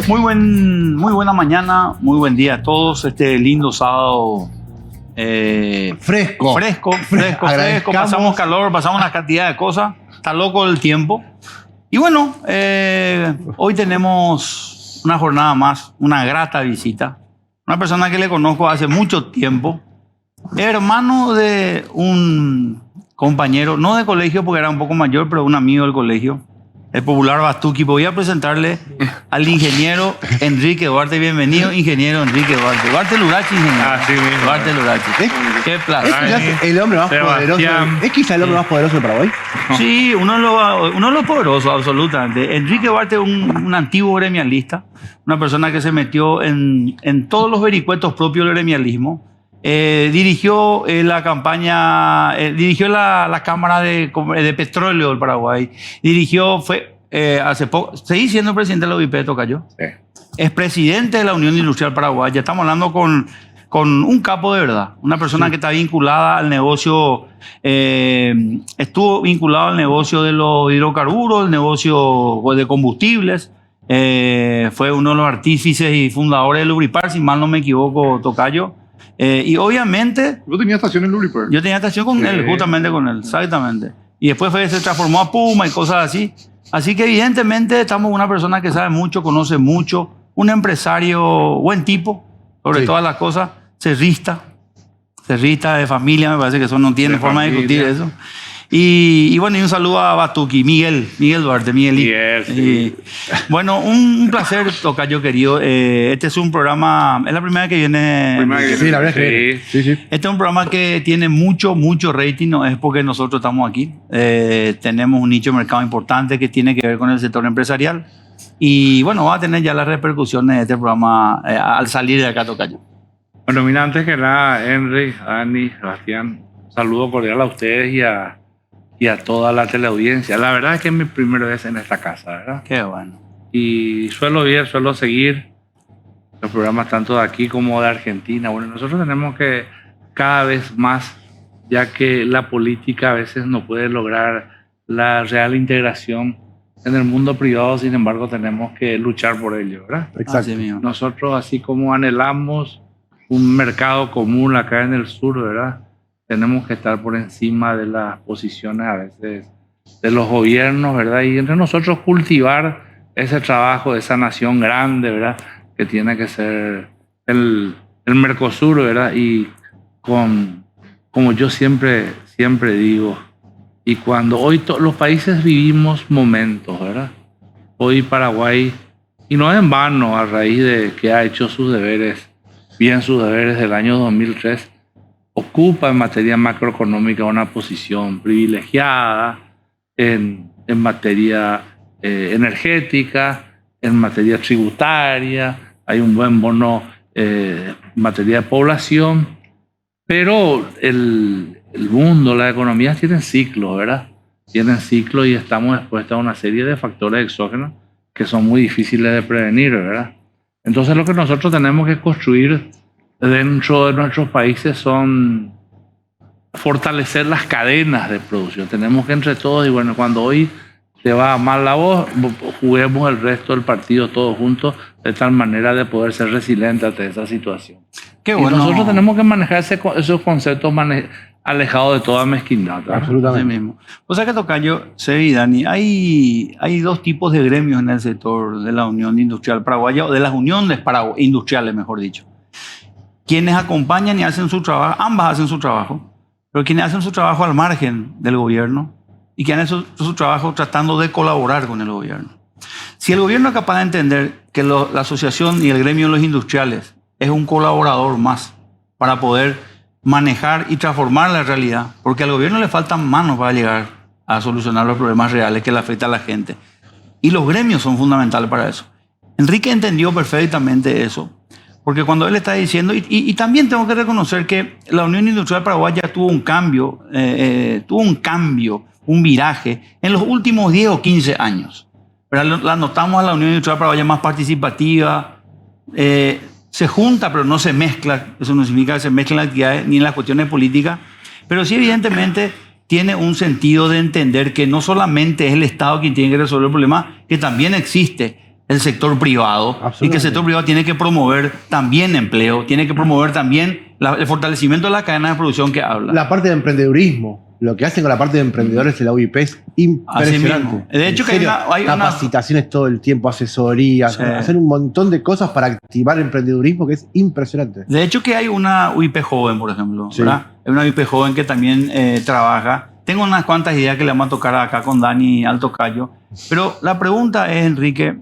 Muy buena mañana, muy buen día a todos. Este lindo sábado fresco. Pasamos calor, pasamos una cantidad de cosas. Está loco el tiempo. Y bueno, hoy tenemos una jornada más, una grata visita. Una persona que le conozco hace mucho tiempo, hermano de un compañero, no de colegio porque era un poco mayor, pero un amigo del colegio, el popular Bastuki. Voy a presentarle al ingeniero Enrique Duarte. Bienvenido, ingeniero Enrique Duarte. Duarte Lurachi, ingeniero. Así mismo. Duarte Lurachi. Qué placer. ¿Es el hombre más poderoso? ¿Es quizá el hombre más poderoso de Paraguay? Sí, uno de los poderosos, absolutamente. Enrique Duarte es un antiguo gremialista, una persona que se metió en todos los vericuetos propios del gremialismo. Dirigió la campaña, dirigió la Cámara de Petróleo del Paraguay, hace poco, seguí siendo presidente de la OIP, Tocayo. Sí. Es presidente de la Unión Industrial Paraguaya. Estamos hablando con un capo de verdad, una persona que está vinculada al negocio, estuvo vinculado al negocio de los hidrocarburos, el negocio de combustibles. Fue uno de los artífices y fundadores del Lubripar, si mal no me equivoco, Tocayo. Y obviamente... ¿Yo tenía estación en Lubripar? Yo tenía estación con él, justamente con él, exactamente. Y después se transformó a Puma y cosas así. Así que evidentemente estamos una persona que sabe mucho, conoce mucho, un empresario, buen tipo, sobre todas las cosas, cerrista de familia, me parece que eso no tiene forma de discutir eso. Y bueno, y un saludo a Batuki, Miguel Duarte, Miguelito. Sí. Bueno, un placer, Tocayo querido. Este es un programa, es la primera vez que viene. Sí, la verdad es que sí. Este es un programa que tiene mucho rating, no es porque nosotros estamos aquí. Tenemos un nicho de mercado importante que tiene que ver con el sector empresarial. Y bueno, va a tener ya las repercusiones de este programa al salir de acá, Tocayo. Bueno, mira, antes que nada, Henry, Dani, Sebastián, un saludo cordial a ustedes y a toda la teleaudiencia. La verdad es que es mi primera vez en esta casa, ¿verdad? Qué bueno. Y suelo seguir los programas tanto de aquí como de Argentina. Bueno, nosotros tenemos que cada vez más, ya que la política a veces no puede lograr la real integración en el mundo privado, sin embargo tenemos que luchar por ello, ¿verdad? Exacto. Nosotros, así como anhelamos un mercado común acá en el sur, ¿verdad? Tenemos que estar por encima de las posiciones a veces de los gobiernos, ¿verdad? Y entre nosotros cultivar ese trabajo de esa nación grande, ¿verdad? Que tiene que ser el Mercosur, ¿verdad? Y como yo siempre digo, y cuando hoy los países vivimos momentos, ¿verdad? Hoy Paraguay, y no en vano, a raíz de que ha hecho sus deberes del año 2003, ocupa en materia macroeconómica una posición privilegiada en materia energética, en materia tributaria, hay un buen bono en materia de población, pero el mundo, las economías tienen ciclos, ¿verdad? Tienen ciclos y estamos expuestos a una serie de factores exógenos que son muy difíciles de prevenir, ¿verdad? Entonces lo que nosotros tenemos que construir dentro de nuestros países son fortalecer las cadenas de producción. Tenemos que entre todos, y bueno, cuando hoy te va mal la voz, juguemos el resto del partido todos juntos, de tal manera de poder ser resilientes ante esa situación. Qué bueno. Y nosotros tenemos que manejar esos conceptos alejados de toda mezquindad, ¿verdad? Absolutamente. Así mismo. O sea que, Tocayo, Sebi y Dani, hay dos tipos de gremios en el sector de la Unión Industrial Paraguaya, o de las uniones industriales, mejor dicho. Quienes acompañan y hacen su trabajo, ambas hacen su trabajo, pero quienes hacen su trabajo al margen del gobierno y quienes hacen su trabajo tratando de colaborar con el gobierno. Si el gobierno es capaz de entender que la asociación y el gremio de los industriales es un colaborador más para poder manejar y transformar la realidad, porque al gobierno le faltan manos para llegar a solucionar los problemas reales que le afectan a la gente. Y los gremios son fundamentales para eso. Enrique entendió perfectamente eso. Porque cuando él está diciendo, y también tengo que reconocer que la Unión Industrial Paraguaya tuvo un cambio, un viraje en los últimos 10 o 15 años. Pero la notamos a la Unión Industrial Paraguaya más participativa, se junta pero no se mezcla, eso no significa que se mezclen las actividades ni en las cuestiones políticas, pero sí evidentemente tiene un sentido de entender que no solamente es el Estado quien tiene que resolver el problema, que también existe el sector privado y que el sector privado tiene que promover también empleo, tiene que promover también el fortalecimiento de la cadena de producción que habla. La parte de emprendedurismo, lo que hacen con la parte de emprendedores de la UIP es impresionante. De hecho, que hay capacitaciones todo el tiempo, asesorías, sí, hacer un montón de cosas para activar el emprendedurismo que es impresionante. De hecho, que hay una UIP joven, por ejemplo, sí. ¿verdad? Hay una UIP joven que también trabaja. Tengo unas cuantas ideas que le vamos a tocar acá con Dani Altocayo, pero la pregunta es, Enrique,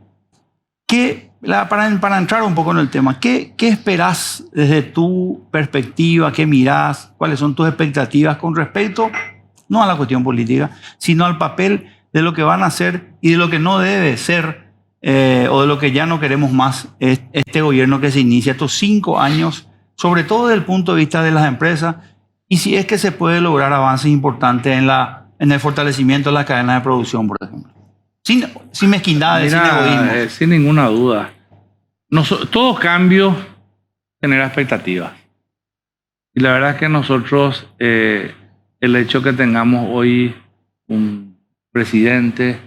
para entrar un poco en el tema, ¿qué esperás desde tu perspectiva? ¿Qué mirás? ¿Cuáles son tus expectativas con respecto, no a la cuestión política, sino al papel de lo que van a hacer y de lo que no debe ser o de lo que ya no queremos más este gobierno que se inicia estos 5 años, sobre todo desde el punto de vista de las empresas, y si es que se puede lograr avances importantes en el fortalecimiento de la cadena de producción, por ejemplo? Sin mezquindades, sin egoísmo. Sin ninguna duda. Todo cambio genera expectativas. Y la verdad es que nosotros, el hecho que tengamos hoy un presidente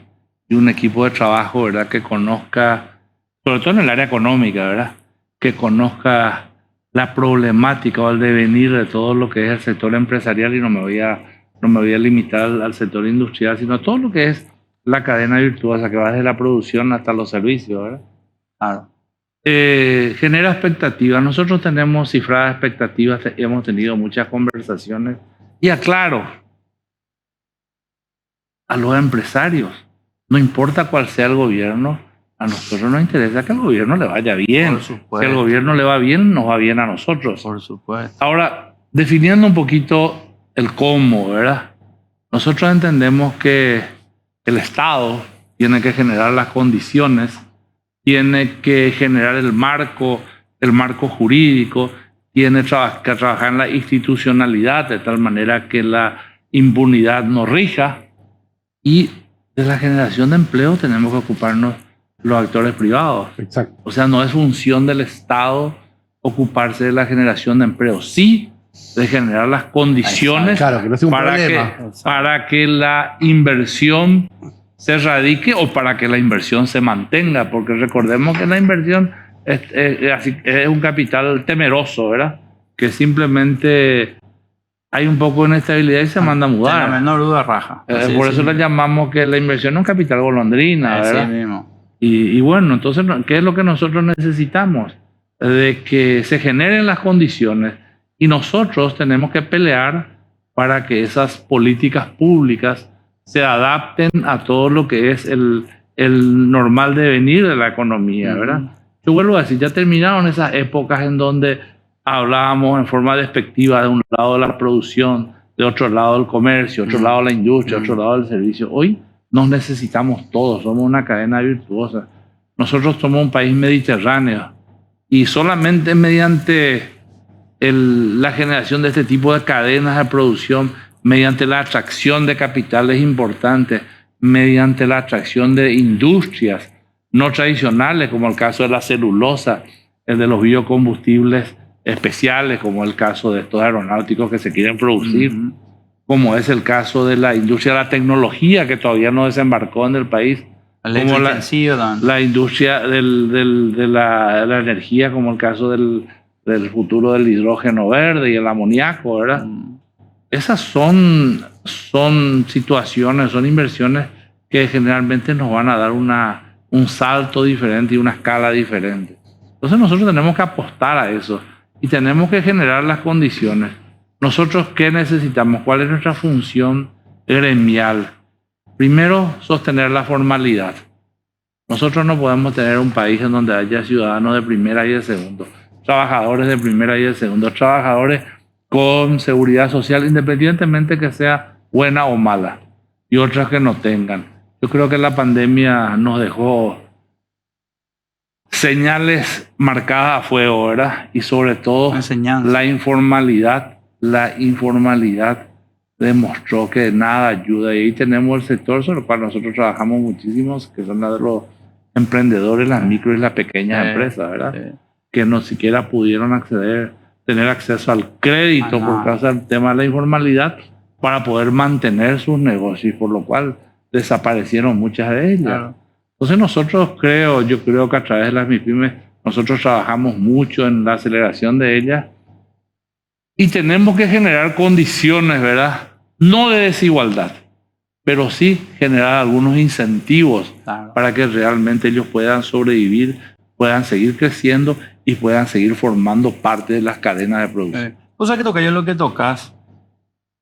y un equipo de trabajo, ¿verdad?, que conozca, sobre todo en el área económica, ¿verdad?, que conozca la problemática o el devenir de todo lo que es el sector empresarial, y no me voy a limitar al sector industrial, sino todo lo que es la cadena virtuosa que va desde la producción hasta los servicios, ¿verdad? Claro. Genera expectativas. Nosotros tenemos cifradas expectativas, hemos tenido muchas conversaciones y aclaro a los empresarios, no importa cuál sea el gobierno, a nosotros nos interesa que al gobierno le vaya bien. Por supuesto. Si al gobierno le va bien, nos va bien a nosotros. Por supuesto. Ahora, definiendo un poquito el cómo, ¿verdad? Nosotros entendemos que el Estado tiene que generar las condiciones, tiene que generar el marco jurídico, tiene que trabajar en la institucionalidad de tal manera que la impunidad nos rija, y de la generación de empleo tenemos que ocuparnos los actores privados. Exacto. O sea, no es función del Estado ocuparse de la generación de empleo, sí de generar las condiciones claro, que no sea un problema. Para que la inversión se radique o para que la inversión se mantenga, porque recordemos que la inversión es un capital temeroso, ¿verdad?, que simplemente hay un poco de inestabilidad y se manda a mudar. La menor duda raja. Por eso le llamamos que la inversión es un capital golondrina, ¿verdad? Así mismo. Y bueno, entonces, ¿qué es lo que nosotros necesitamos? De que se generen las condiciones, y nosotros tenemos que pelear para que esas políticas públicas se adapten a todo lo que es el normal devenir de la economía, ¿verdad? Yo vuelvo a decir, ya terminaron esas épocas en donde hablábamos en forma despectiva de un lado de la producción, de otro lado del comercio, otro lado la industria, otro lado del servicio. Hoy nos necesitamos todos, somos una cadena virtuosa. Nosotros somos un país mediterráneo, y solamente mediante la generación de este tipo de cadenas de producción, mediante la atracción de capitales importantes, mediante la atracción de industrias no tradicionales, como el caso de la celulosa, el de los biocombustibles especiales, como el caso de estos aeronáuticos que se quieren producir, como es el caso de la industria de la tecnología, que todavía no desembarcó en el país, como la industria de la energía, como el caso del futuro del hidrógeno verde y el amoníaco, ¿verdad? Esas son situaciones, son inversiones que generalmente nos van a dar un salto diferente y una escala diferente. Entonces nosotros tenemos que apostar a eso y tenemos que generar las condiciones. Nosotros, ¿qué necesitamos? ¿Cuál es nuestra función gremial? Primero, sostener la formalidad. Nosotros no podemos tener un país en donde haya ciudadanos de primera y de segundo, trabajadores de primera y de segundo, trabajadores con seguridad social, independientemente que sea buena o mala, y otras que no tengan. Yo creo que la pandemia nos dejó señales marcadas a fuego, ¿verdad? Y sobre todo la informalidad. La informalidad demostró que nada ayuda, y ahí tenemos el sector sobre el cual nosotros trabajamos muchísimo, que son los emprendedores, las micro y las pequeñas empresas, ¿verdad? Que no siquiera pudieron tener acceso al crédito por causa del tema de la informalidad para poder mantener sus negocios, por lo cual desaparecieron muchas de ellas. Claro. Entonces nosotros yo creo que a través de las MIPYMES nosotros trabajamos mucho en la aceleración de ellas y tenemos que generar condiciones, ¿verdad? No de desigualdad, pero sí generar algunos incentivos Claro. para que realmente ellos puedan sobrevivir, puedan seguir creciendo y puedan seguir formando parte de las cadenas de producción. O sea que tocayo lo que tocas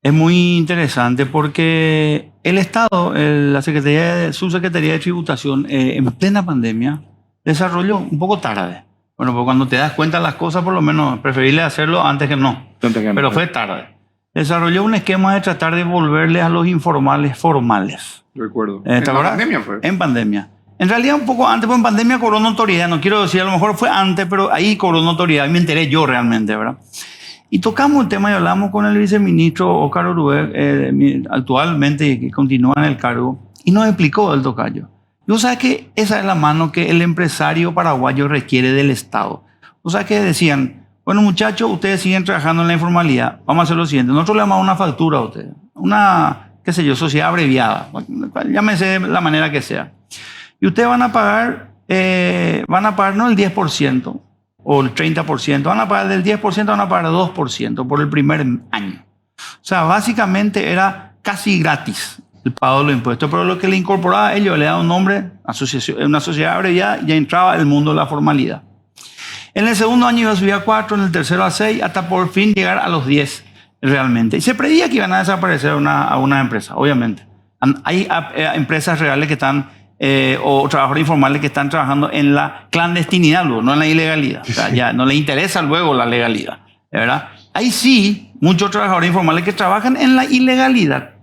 es muy interesante porque el Estado, la Subsecretaría de Tributación, en plena pandemia, desarrolló un poco tarde. Bueno, pues cuando te das cuenta de las cosas, por lo menos preferible hacerlo antes que no. Pero fue tarde. Desarrolló un esquema de tratar de volverle a los informales formales. Recuerdo. ¿Te En la acuerdas? pandemia fue. En pandemia. En realidad un poco antes, pues en pandemia cobró notoriedad. No quiero decir, a lo mejor fue antes, pero ahí cobró notoriedad. Y me enteré yo realmente, ¿verdad? Y tocamos el tema y hablamos con el viceministro Óscar Orué, actualmente que continúa en el cargo, y nos explicó el tocayo. Y vos sabés que esa es la mano que el empresario paraguayo requiere del Estado. O sea que decían, bueno muchachos, ustedes siguen trabajando en la informalidad, vamos a hacer lo siguiente, nosotros le damos una factura a ustedes, una, qué sé yo, sociedad abreviada, llámese la manera que sea. Y ustedes van a pagar no el 10%, o el 30%, van a pagar del 10%, van a pagar 2% por el primer año. O sea, básicamente era casi gratis el pago de los impuestos, pero lo que le incorporaba a ellos, le daba un nombre, una sociedad abreviada, ya entraba el mundo de la formalidad. En el segundo año iba a subir a 4, en el tercero a 6, hasta por fin llegar a los 10 realmente. Y se preveía que iban a desaparecer a una empresa, obviamente. Hay empresas reales que están o trabajadores informales que están trabajando en la clandestinidad luego, no en la ilegalidad. O sea, ya no les interesa luego la legalidad, ¿verdad? Hay sí muchos trabajadores informales que trabajan en la ilegalidad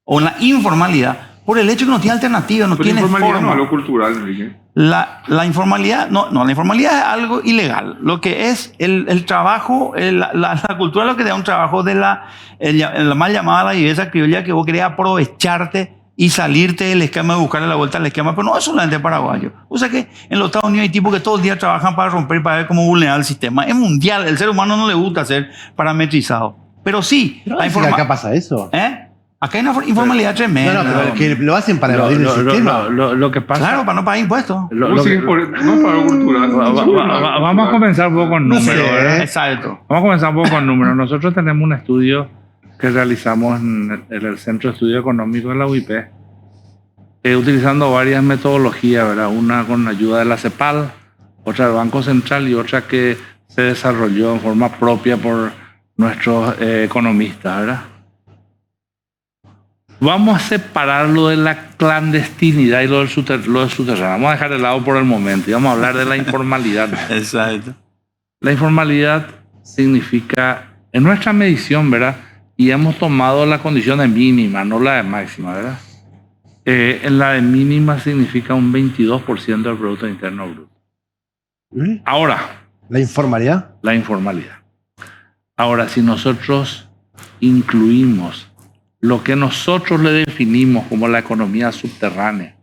o en la informalidad por el hecho que no tiene alternativa, no Pero tiene informalidad no forma. es algo cultural, Enrique. La informalidad, no, la informalidad es algo ilegal. Lo que es el trabajo, la cultura es lo que da un trabajo de la mal llamada la viveza criolla, que vos querés aprovecharte y salirte del esquema, de buscarle la vuelta al esquema, pero no es solamente paraguayo. O sea que en los Estados Unidos hay tipos que todo el día trabajan para romper, para ver cómo vulnerar el sistema. Es mundial, el ser humano no le gusta ser parametrizado. Pero sí, ¿No decís que acá pasa eso? Acá hay una informalidad tremenda. No, pero que lo hacen para evadir el sistema. Lo que pasa... Claro, para no pagar impuestos. No es para algo cultural. Vamos a comenzar un poco con números, ¿verdad? Exacto. Vamos a comenzar un poco con números. Nosotros tenemos un estudio que realizamos en el Centro de Estudio Económico de la UIP, utilizando varias metodologías, ¿verdad? Una con ayuda de la CEPAL, otra del Banco Central y otra que se desarrolló en forma propia por nuestros economistas, ¿verdad? Vamos a separar lo de la clandestinidad y lo del subterráneo. Vamos a dejar de lado por el momento y vamos a hablar de la informalidad. Exacto. La informalidad significa, en nuestra medición, ¿verdad? Y hemos tomado la condición de mínima, no la de máxima, ¿verdad? En la de mínima significa un 22% del Producto Interno Bruto. Ahora. ¿La informalidad? La informalidad. Ahora, si nosotros incluimos lo que nosotros le definimos como la economía subterránea,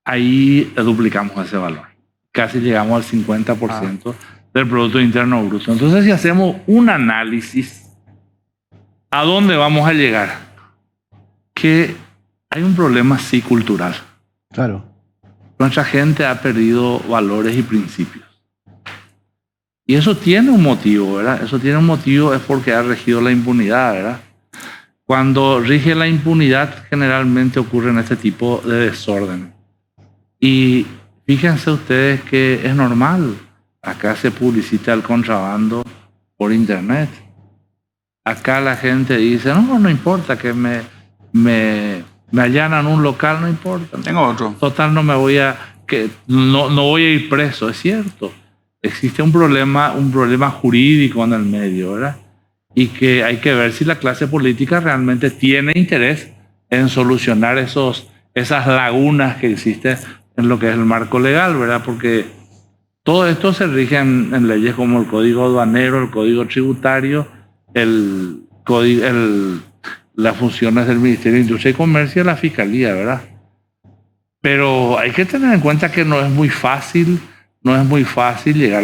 ahí duplicamos ese valor. Casi llegamos al 50% del Producto Interno Bruto. Entonces, si hacemos un análisis, ¿a dónde vamos a llegar? Que hay un problema sí cultural. Claro. Nuestra gente ha perdido valores y principios. Y eso tiene un motivo, ¿verdad? Eso tiene un motivo, es porque ha regido la impunidad, ¿verdad? Cuando rige la impunidad, generalmente ocurren este tipo de desorden. Y fíjense ustedes que es normal. Acá se publicita el contrabando por internet. Acá la gente dice, no importa que me allanan un local, no importa. Tengo otro. Total, no voy a ir preso, es cierto. Existe un problema jurídico en el medio, ¿verdad? Y que hay que ver si la clase política realmente tiene interés en solucionar esas lagunas que existen en lo que es el marco legal, ¿verdad? Porque todo esto se rige en leyes como el Código Aduanero, el Código Tributario, las funciones del Ministerio de Industria y Comercio y la Fiscalía, ¿verdad? Pero hay que tener en cuenta que no es muy fácil llegar.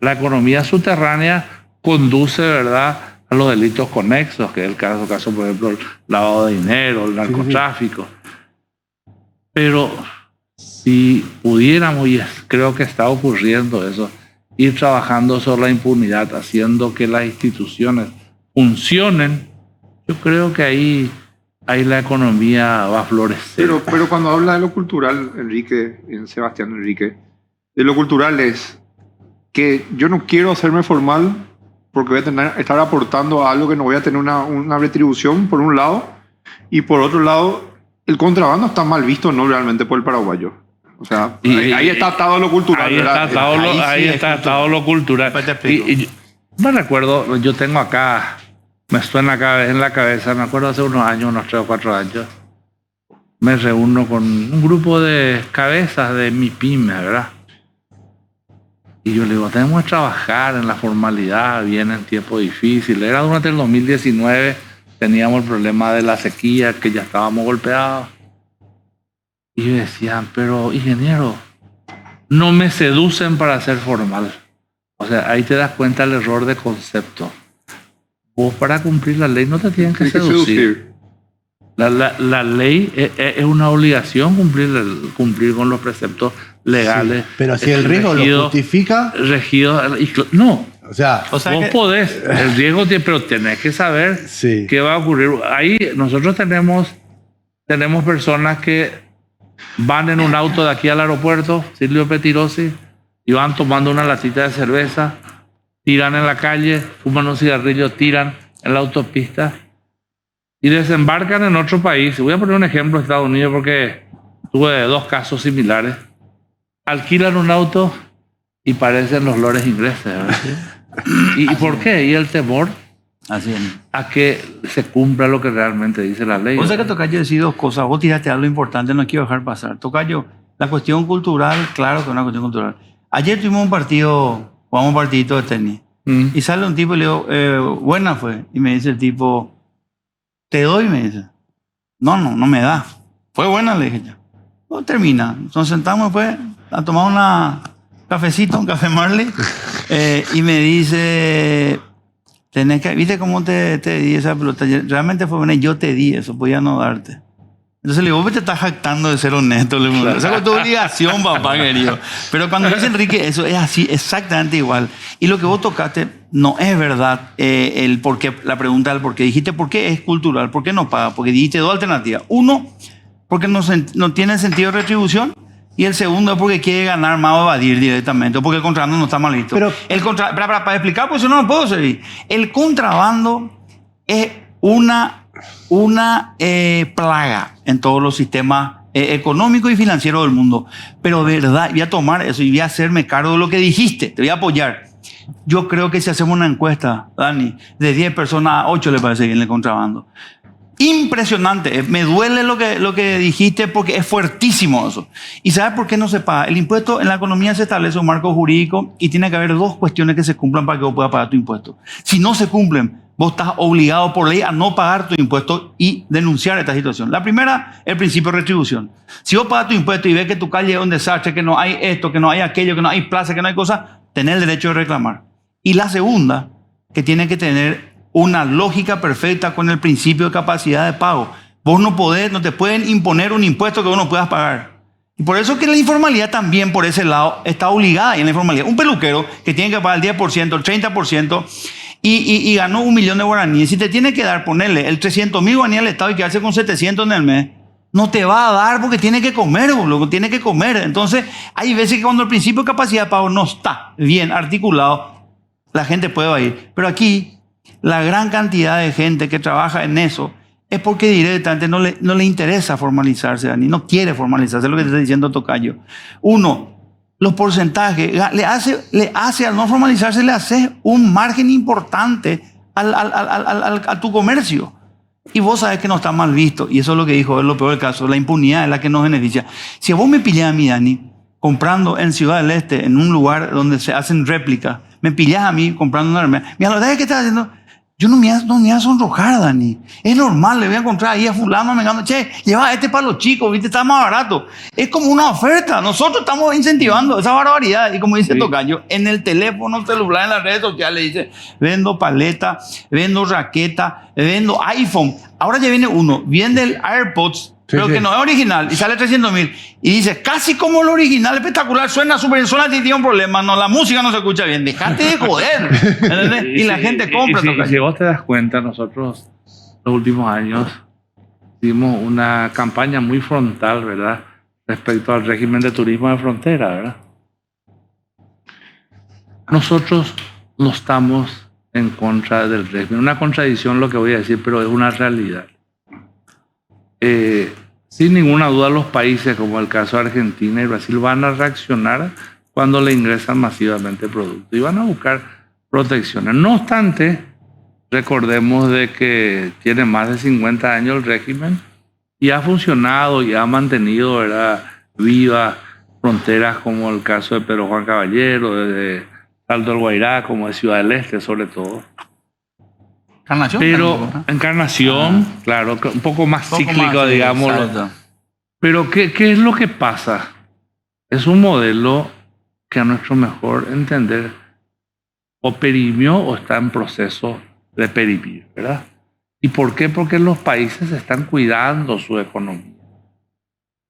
La economía subterránea conduce, ¿verdad?, a los delitos conexos, que es el caso, por ejemplo, el lavado de dinero, el narcotráfico. Pero si pudiéramos, y creo que está ocurriendo eso, ir trabajando sobre la impunidad, haciendo que las instituciones funcionen, yo creo que ahí la economía va a florecer. Pero cuando habla de lo cultural, Enrique, Sebastián Enrique, de lo cultural es que yo no quiero hacerme formal porque voy a estar aportando a algo que no voy a tener una retribución, por un lado, y por otro lado, el contrabando está mal visto no realmente por el paraguayo. O sea, ahí está atado lo cultural. Ahí está atado lo cultural. Y me recuerdo, yo tengo acá, me suena en la cabeza, me acuerdo hace unos 3 o 4 años, me reúno con un grupo de cabezas de mi pyme, ¿verdad? Y yo le digo, tenemos que trabajar en la formalidad, vienen tiempos difíciles. Era durante el 2019, teníamos el problema de la sequía, que ya estábamos golpeados. Y decían, pero ingeniero, no me seducen para ser formal. O sea, ahí te das cuenta el error de concepto. Vos para cumplir la ley no te tienen que seducir. La ley es una obligación cumplir con los preceptos legales. Sí, pero si el riesgo lo justifica... No. O sea vos podés. El riesgo, pero tenés que saber qué va a ocurrir. Ahí nosotros tenemos personas que van en un auto de aquí al aeropuerto, Silvio Petirosi, y van tomando una latita de cerveza, tiran en la calle, fuman un cigarrillo, tiran en la autopista y desembarcan en otro país. Voy a poner un ejemplo de Estados Unidos porque tuve 2 casos similares. Alquilan un auto y parecen los lores ingleses, ¿verdad? ¿Y por qué? Y el temor a que se cumpla lo que realmente dice la ley. O sea que, Tocayo, decís 2 cosas. Vos tiraste algo importante, no quiero dejar pasar. Tocayo, la cuestión cultural, claro que es una cuestión cultural. Ayer tuvimos un partido, jugamos un partidito de tenis. Y sale un tipo y le digo, buena fue. Y me dice el tipo, te doy, me dice. No me da. Fue buena, le dije yo. No, termina. Nos sentamos después a tomar un café Marley. Y me dice, tenés que, ¿viste cómo te di esa pelota? Realmente fue buena, yo te di eso, podía no darte. Entonces le digo, vos te estás jactando de ser honesto. Esa es tu obligación, papá querido. Pero cuando dice Enrique, eso es así, exactamente igual. Y lo que vos tocaste no es verdad. El por qué, la pregunta del por qué. Dijiste, ¿por qué es cultural? ¿Por qué no paga? Porque dijiste 2 alternativas. Uno, porque no tiene sentido de retribución. Y el segundo es porque quiere ganar más o evadir directamente. O porque el contrabando no está mal visto. Pero para explicar, pues yo no lo puedo seguir. El contrabando es una plaga en todos los sistemas económicos y financieros del mundo. Pero de verdad, voy a tomar eso y voy a hacerme cargo de lo que dijiste. Te voy a apoyar. Yo creo que si hacemos una encuesta, Dani, de 10 personas a 8 le parece bien el contrabando. Impresionante. Me duele lo que dijiste porque es fuertísimo eso. ¿Y sabes por qué no se paga? El impuesto en la economía se establece un marco jurídico y tiene que haber 2 cuestiones que se cumplan para que vos puedas pagar tu impuesto. Si no se cumplen, vos estás obligado por ley a no pagar tu impuesto y denunciar esta situación. La primera, el principio de retribución. Si vos pagas tu impuesto y ves que tu calle es un desastre, que no hay esto, que no hay aquello, que no hay plaza, que no hay cosas, tenés el derecho de reclamar. Y la segunda, que tiene que tener una lógica perfecta con el principio de capacidad de pago. Vos no te pueden imponer un impuesto que vos no puedas pagar. Y por eso que la informalidad también, por ese lado, está obligada en la informalidad. Un peluquero que tiene que pagar el 10%, el 30%, y ganó 1 millón de guaraníes. Si te tiene que dar, ponerle el 300.000 guaraníes al Estado y quedarse con 700 en el mes, no te va a dar porque tiene que comer, boludo, tiene que comer. Entonces, hay veces que cuando el principio de capacidad de pago no está bien articulado, la gente puede ir. Pero aquí, la gran cantidad de gente que trabaja en eso es porque directamente no le interesa formalizarse, Dani, no quiere formalizarse, es lo que te está diciendo Tocayo. Uno, los porcentajes, le hace al no formalizarse, le hace un margen importante a tu comercio. Y vos sabés que no está mal visto, y eso es lo que dijo, es lo peor del caso, la impunidad es la que nos beneficia. Si vos me pillás a mí, Dani, comprando en Ciudad del Este, en un lugar donde se hacen réplicas, me pillás a mí comprando una arma, mira, la verdad es que estás haciendo... Yo no me voy a sonrojar, Dani. Es normal, le voy a encontrar ahí a fulano, che, lleva este para los chicos, viste, está más barato. Es como una oferta. Nosotros estamos incentivando esa barbaridad. Y como dice Tocayo, en el teléfono celular, en las redes sociales, dice, vendo paleta, vendo raqueta, vendo iPhone. Ahora ya viene uno, viene el AirPods pero que no es original, y sale 300.000, y dice, casi como el original, espectacular, suena súper bien, solo tiene un problema, no, la música no se escucha bien, dejate de joder, ¿entendés? Y la gente compra. Si vos te das cuenta, nosotros los últimos años hicimos una campaña muy frontal, ¿verdad?, respecto al régimen de turismo de frontera, ¿verdad? Nosotros no estamos en contra del régimen. Una contradicción lo que voy a decir, pero es una realidad. Sin ninguna duda los países, como el caso de Argentina y Brasil, van a reaccionar cuando le ingresan masivamente productos y van a buscar protecciones. No obstante, recordemos de que tiene más de 50 años el régimen y ha funcionado y ha mantenido, ¿verdad?, vivas fronteras como el caso de Pedro Juan Caballero, de Salto del Guairá, como de Ciudad del Este, sobre todo. Encarnación. Pero Encarnación, claro, un poco más cíclico, digamos. Pero ¿qué es lo que pasa? Es un modelo que a nuestro mejor entender o perimió o está en proceso de perimir, ¿verdad? ¿Y por qué? Porque los países están cuidando su economía.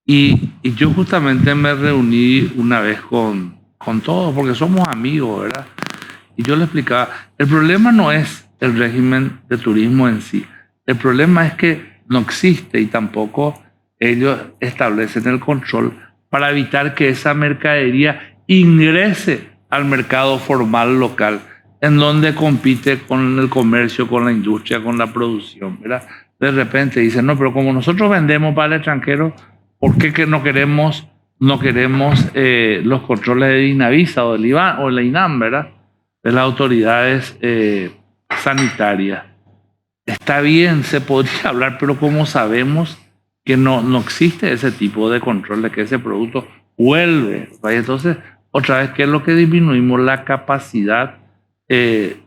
Y yo justamente me reuní una vez con todos, porque somos amigos, ¿verdad? Y yo le explicaba, el problema no es el régimen de turismo en sí. El problema es que no existe y tampoco ellos establecen el control para evitar que esa mercadería ingrese al mercado formal local, en donde compite con el comercio, con la industria, con la producción, ¿verdad? De repente dicen, no, pero como nosotros vendemos para el extranjero, ¿por qué que no queremos los controles de INAVISA o del IBAN o la INAM, ¿verdad?, de las autoridades sanitarias? Está bien, se podría hablar, pero como sabemos que no existe ese tipo de control de que ese producto vuelve, ¿vale? Entonces, otra vez, ¿qué es lo que disminuimos? La capacidad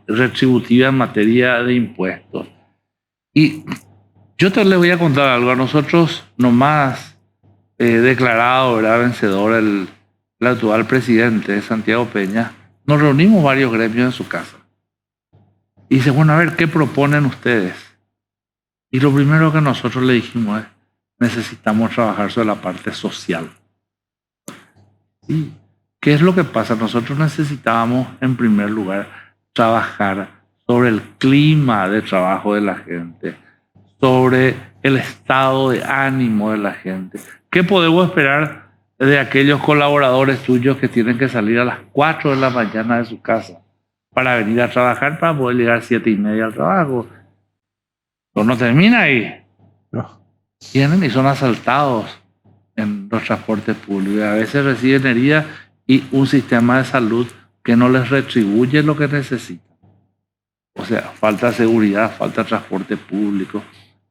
retributiva en materia de impuestos. Y yo les voy a contar algo. A nosotros nomás declarado, ¿verdad?, vencedor el actual presidente, Santiago Peña, nos reunimos varios gremios en su casa. Y dice, bueno, a ver, ¿qué proponen ustedes? Y lo primero que nosotros le dijimos es, necesitamos trabajar sobre la parte social. ¿Sí? ¿Qué es lo que pasa? Nosotros necesitábamos, en primer lugar, trabajar sobre el clima de trabajo de la gente, sobre el estado de ánimo de la gente. ¿Qué podemos esperar de aquellos colaboradores tuyos que tienen que salir a las 4 de la mañana de su casa para venir a trabajar, para poder llegar a 7:30 al trabajo? Pero no termina ahí. No. Vienen y son asaltados en los transportes públicos. A veces reciben heridas y un sistema de salud que no les retribuye lo que necesitan. O sea, falta seguridad, falta transporte público,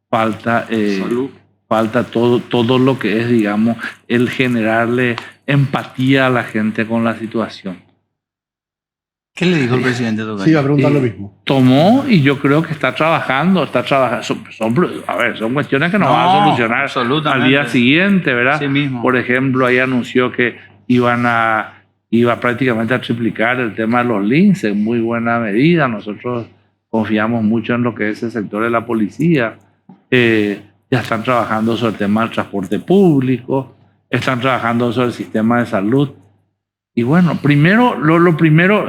falta salud. Falta todo lo que es, digamos, el generarle empatía a la gente con la situación. ¿Qué le dijo el presidente Tocayo? Sí, iba a preguntar lo mismo. Tomó y yo creo que está trabajando. Son cuestiones que no van a solucionar al día siguiente, ¿verdad? Sí mismo. Por ejemplo, ahí anunció que iba prácticamente a triplicar el tema de los links en muy buena medida. Nosotros confiamos mucho en lo que es el sector de la policía. Ya están trabajando sobre el tema del transporte público, están trabajando sobre el sistema de salud. Y bueno, lo primero,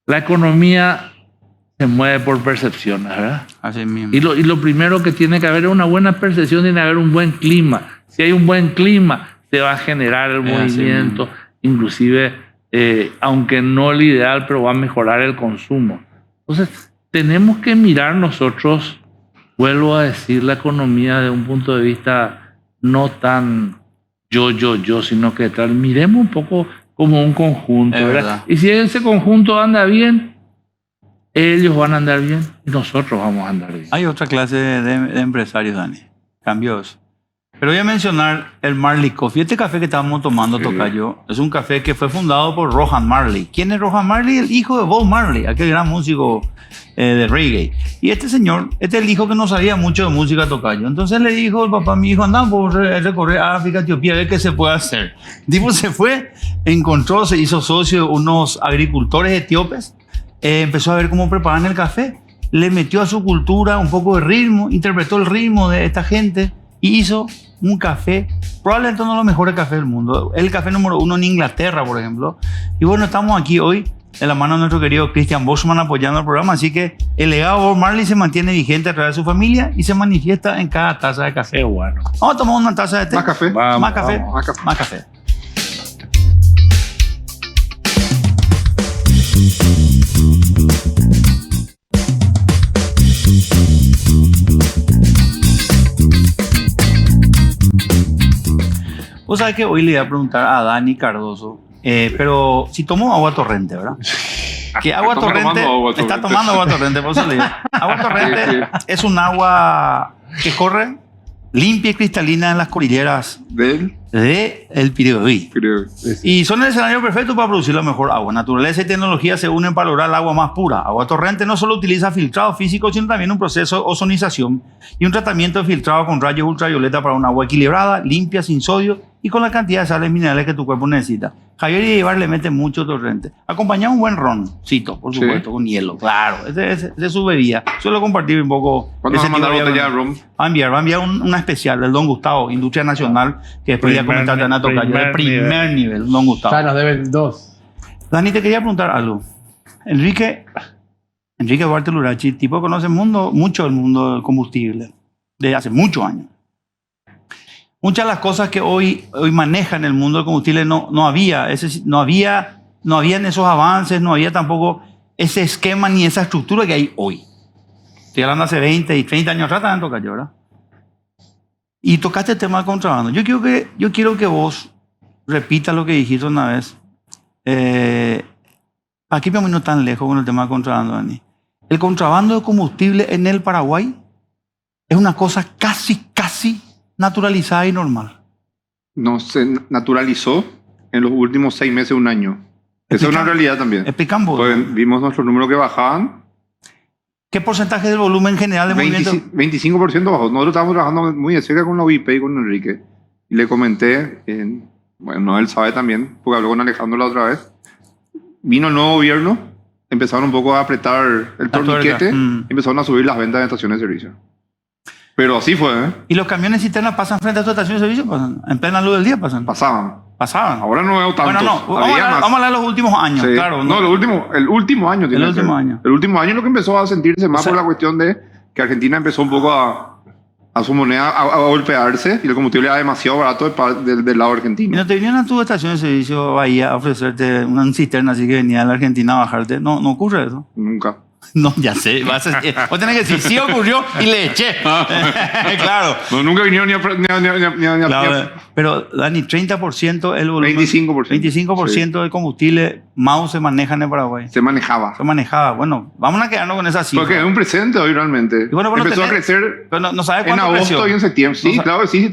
la economía se mueve por percepciones, ¿verdad? Así mismo. Y lo primero que tiene que haber es una buena percepción, tiene que haber un buen clima. Si hay un buen clima, se va a generar el movimiento, inclusive, aunque no el ideal, pero va a mejorar el consumo. Entonces, tenemos que mirar nosotros, vuelvo a decir, la economía de un punto de vista no tan yo, sino que miremos un poco como un conjunto, ¿verdad? Y si ese conjunto anda bien, ellos van a andar bien y nosotros vamos a andar bien. Hay otra clase de empresarios, Dani. Cambió eso. Pero voy a mencionar el Marley Coffee. Este café que estábamos tomando, Tocayo, es un café que fue fundado por Rohan Marley. ¿Quién es Rohan Marley? El hijo de Bob Marley, aquel gran músico de reggae. Y este señor, este es el hijo que no sabía mucho de música, Tocayo. Entonces le dijo el papá, mi hijo, anda por recorrer África, Etiopía, a ver qué se puede hacer. El tipo se fue, se hizo socio de unos agricultores etíopes, empezó a ver cómo preparan el café, le metió a su cultura un poco de ritmo, interpretó el ritmo de esta gente y hizo un café, probablemente uno de los mejores cafés del mundo, el café número 1 en Inglaterra, por ejemplo. Y bueno, estamos aquí hoy de la mano de nuestro querido Christian Boschmann apoyando el programa, así que el legado de Bob Marley se mantiene vigente a través de su familia y se manifiesta en cada taza de café. Qué bueno. Vamos a tomar una taza de té. Más café. Vamos, Más café. vamos. Más café. Más café. Vos sabés que hoy le voy a preguntar a Dani Cardoso, pero si tomó agua torrente, ¿verdad? Que agua Está torrente, tomando agua está torrente. tomando agua torrente, por eso le digo. Agua torrente Sí, es un agua que corre limpia y cristalina en las cordilleras Del, del Piribeí. creo. Y son el escenario perfecto para producir la mejor agua. Naturaleza y tecnología se unen para lograr el agua más pura. Agua torrente no solo utiliza filtrado físico, sino también un proceso de ozonización y un tratamiento de filtrado con rayos ultravioleta para un agua equilibrada, limpia, sin sodio y con la cantidad de sales minerales que tu cuerpo necesita. Javier y Ibar le mete mucho torrente. Acompañado un buen roncito, por Sí. supuesto, con hielo, claro. Ese es su bebida. Suelo compartir un poco. ¿Cuándo ese vas a mandar tipo de botella de bebida. ron? Va a enviar una especial del Don Gustavo, Industria Nacional, que después voy a Primer comentar de Ana Tocayo, de nivel. primer nivel, Don Gustavo. Ya nos deben 2. Dani, te quería preguntar algo. Enrique Duarte Lurachi, tipo conoce mucho el mundo del combustible, desde hace muchos años. Muchas de las cosas que hoy manejan el mundo del combustible no habían esos avances, no había tampoco ese esquema ni esa estructura que hay hoy. Estoy hablando hace 20 y 30 años atrás, también toca yo, ¿verdad? Y tocaste el tema del contrabando. Yo quiero que vos repitas lo que dijiste una vez. Aquí vamos no tan lejos con el tema del contrabando, Dani. El contrabando de combustible en el Paraguay es una cosa casi naturalizada y normal. No se naturalizó en los últimos 6 meses, un año. Esa es una realidad también. Explicamos. Pues vimos nuestros números que bajaban. ¿Qué porcentaje del volumen general de movimiento? 25% bajó. Nosotros estábamos trabajando muy de cerca con la OIP y con Enrique. Y le comenté, bueno, él sabe también, porque habló con Alejandro la otra vez. Vino el nuevo gobierno, empezaron un poco a apretar el torniquete, empezaron a subir las ventas de estaciones de servicio. Pero así fue, ¿eh? ¿Y los camiones cisternas pasan frente a tu estación de servicio? ¿Pasan? ¿En plena luz del día pasan? Pasaban. Pasaban. Ahora no veo tantos. Bueno, no, Había más. vamos a hablar de los últimos años, Sí. claro. No, el último año. tiene El que último ser. año. El último año es lo que empezó a sentirse más O sea, por la cuestión de que Argentina empezó un poco a su moneda a golpearse y el combustible era demasiado barato del lado ¿Y argentino. no te vinieron a tu estación de servicio Bahía a ofrecerte una cisterna así que venía de la Argentina a bajarte? No ocurre eso. Nunca. No, ya sé. Vos tenés que decir, sí ocurrió y le eché. Claro. No, nunca vinieron ni a Claro, pero Dani, 30% el volumen. 25%. 25% del combustible MAU se maneja en el Paraguay. Se manejaba. Se manejaba. Bueno, vamos a quedarnos con esa cifra. Porque es un presente hoy realmente. Y bueno, Empezó a tenés- crecer Pero no sabes en cuánto agosto creció. y en septiembre. Sí, No sa- claro que sí.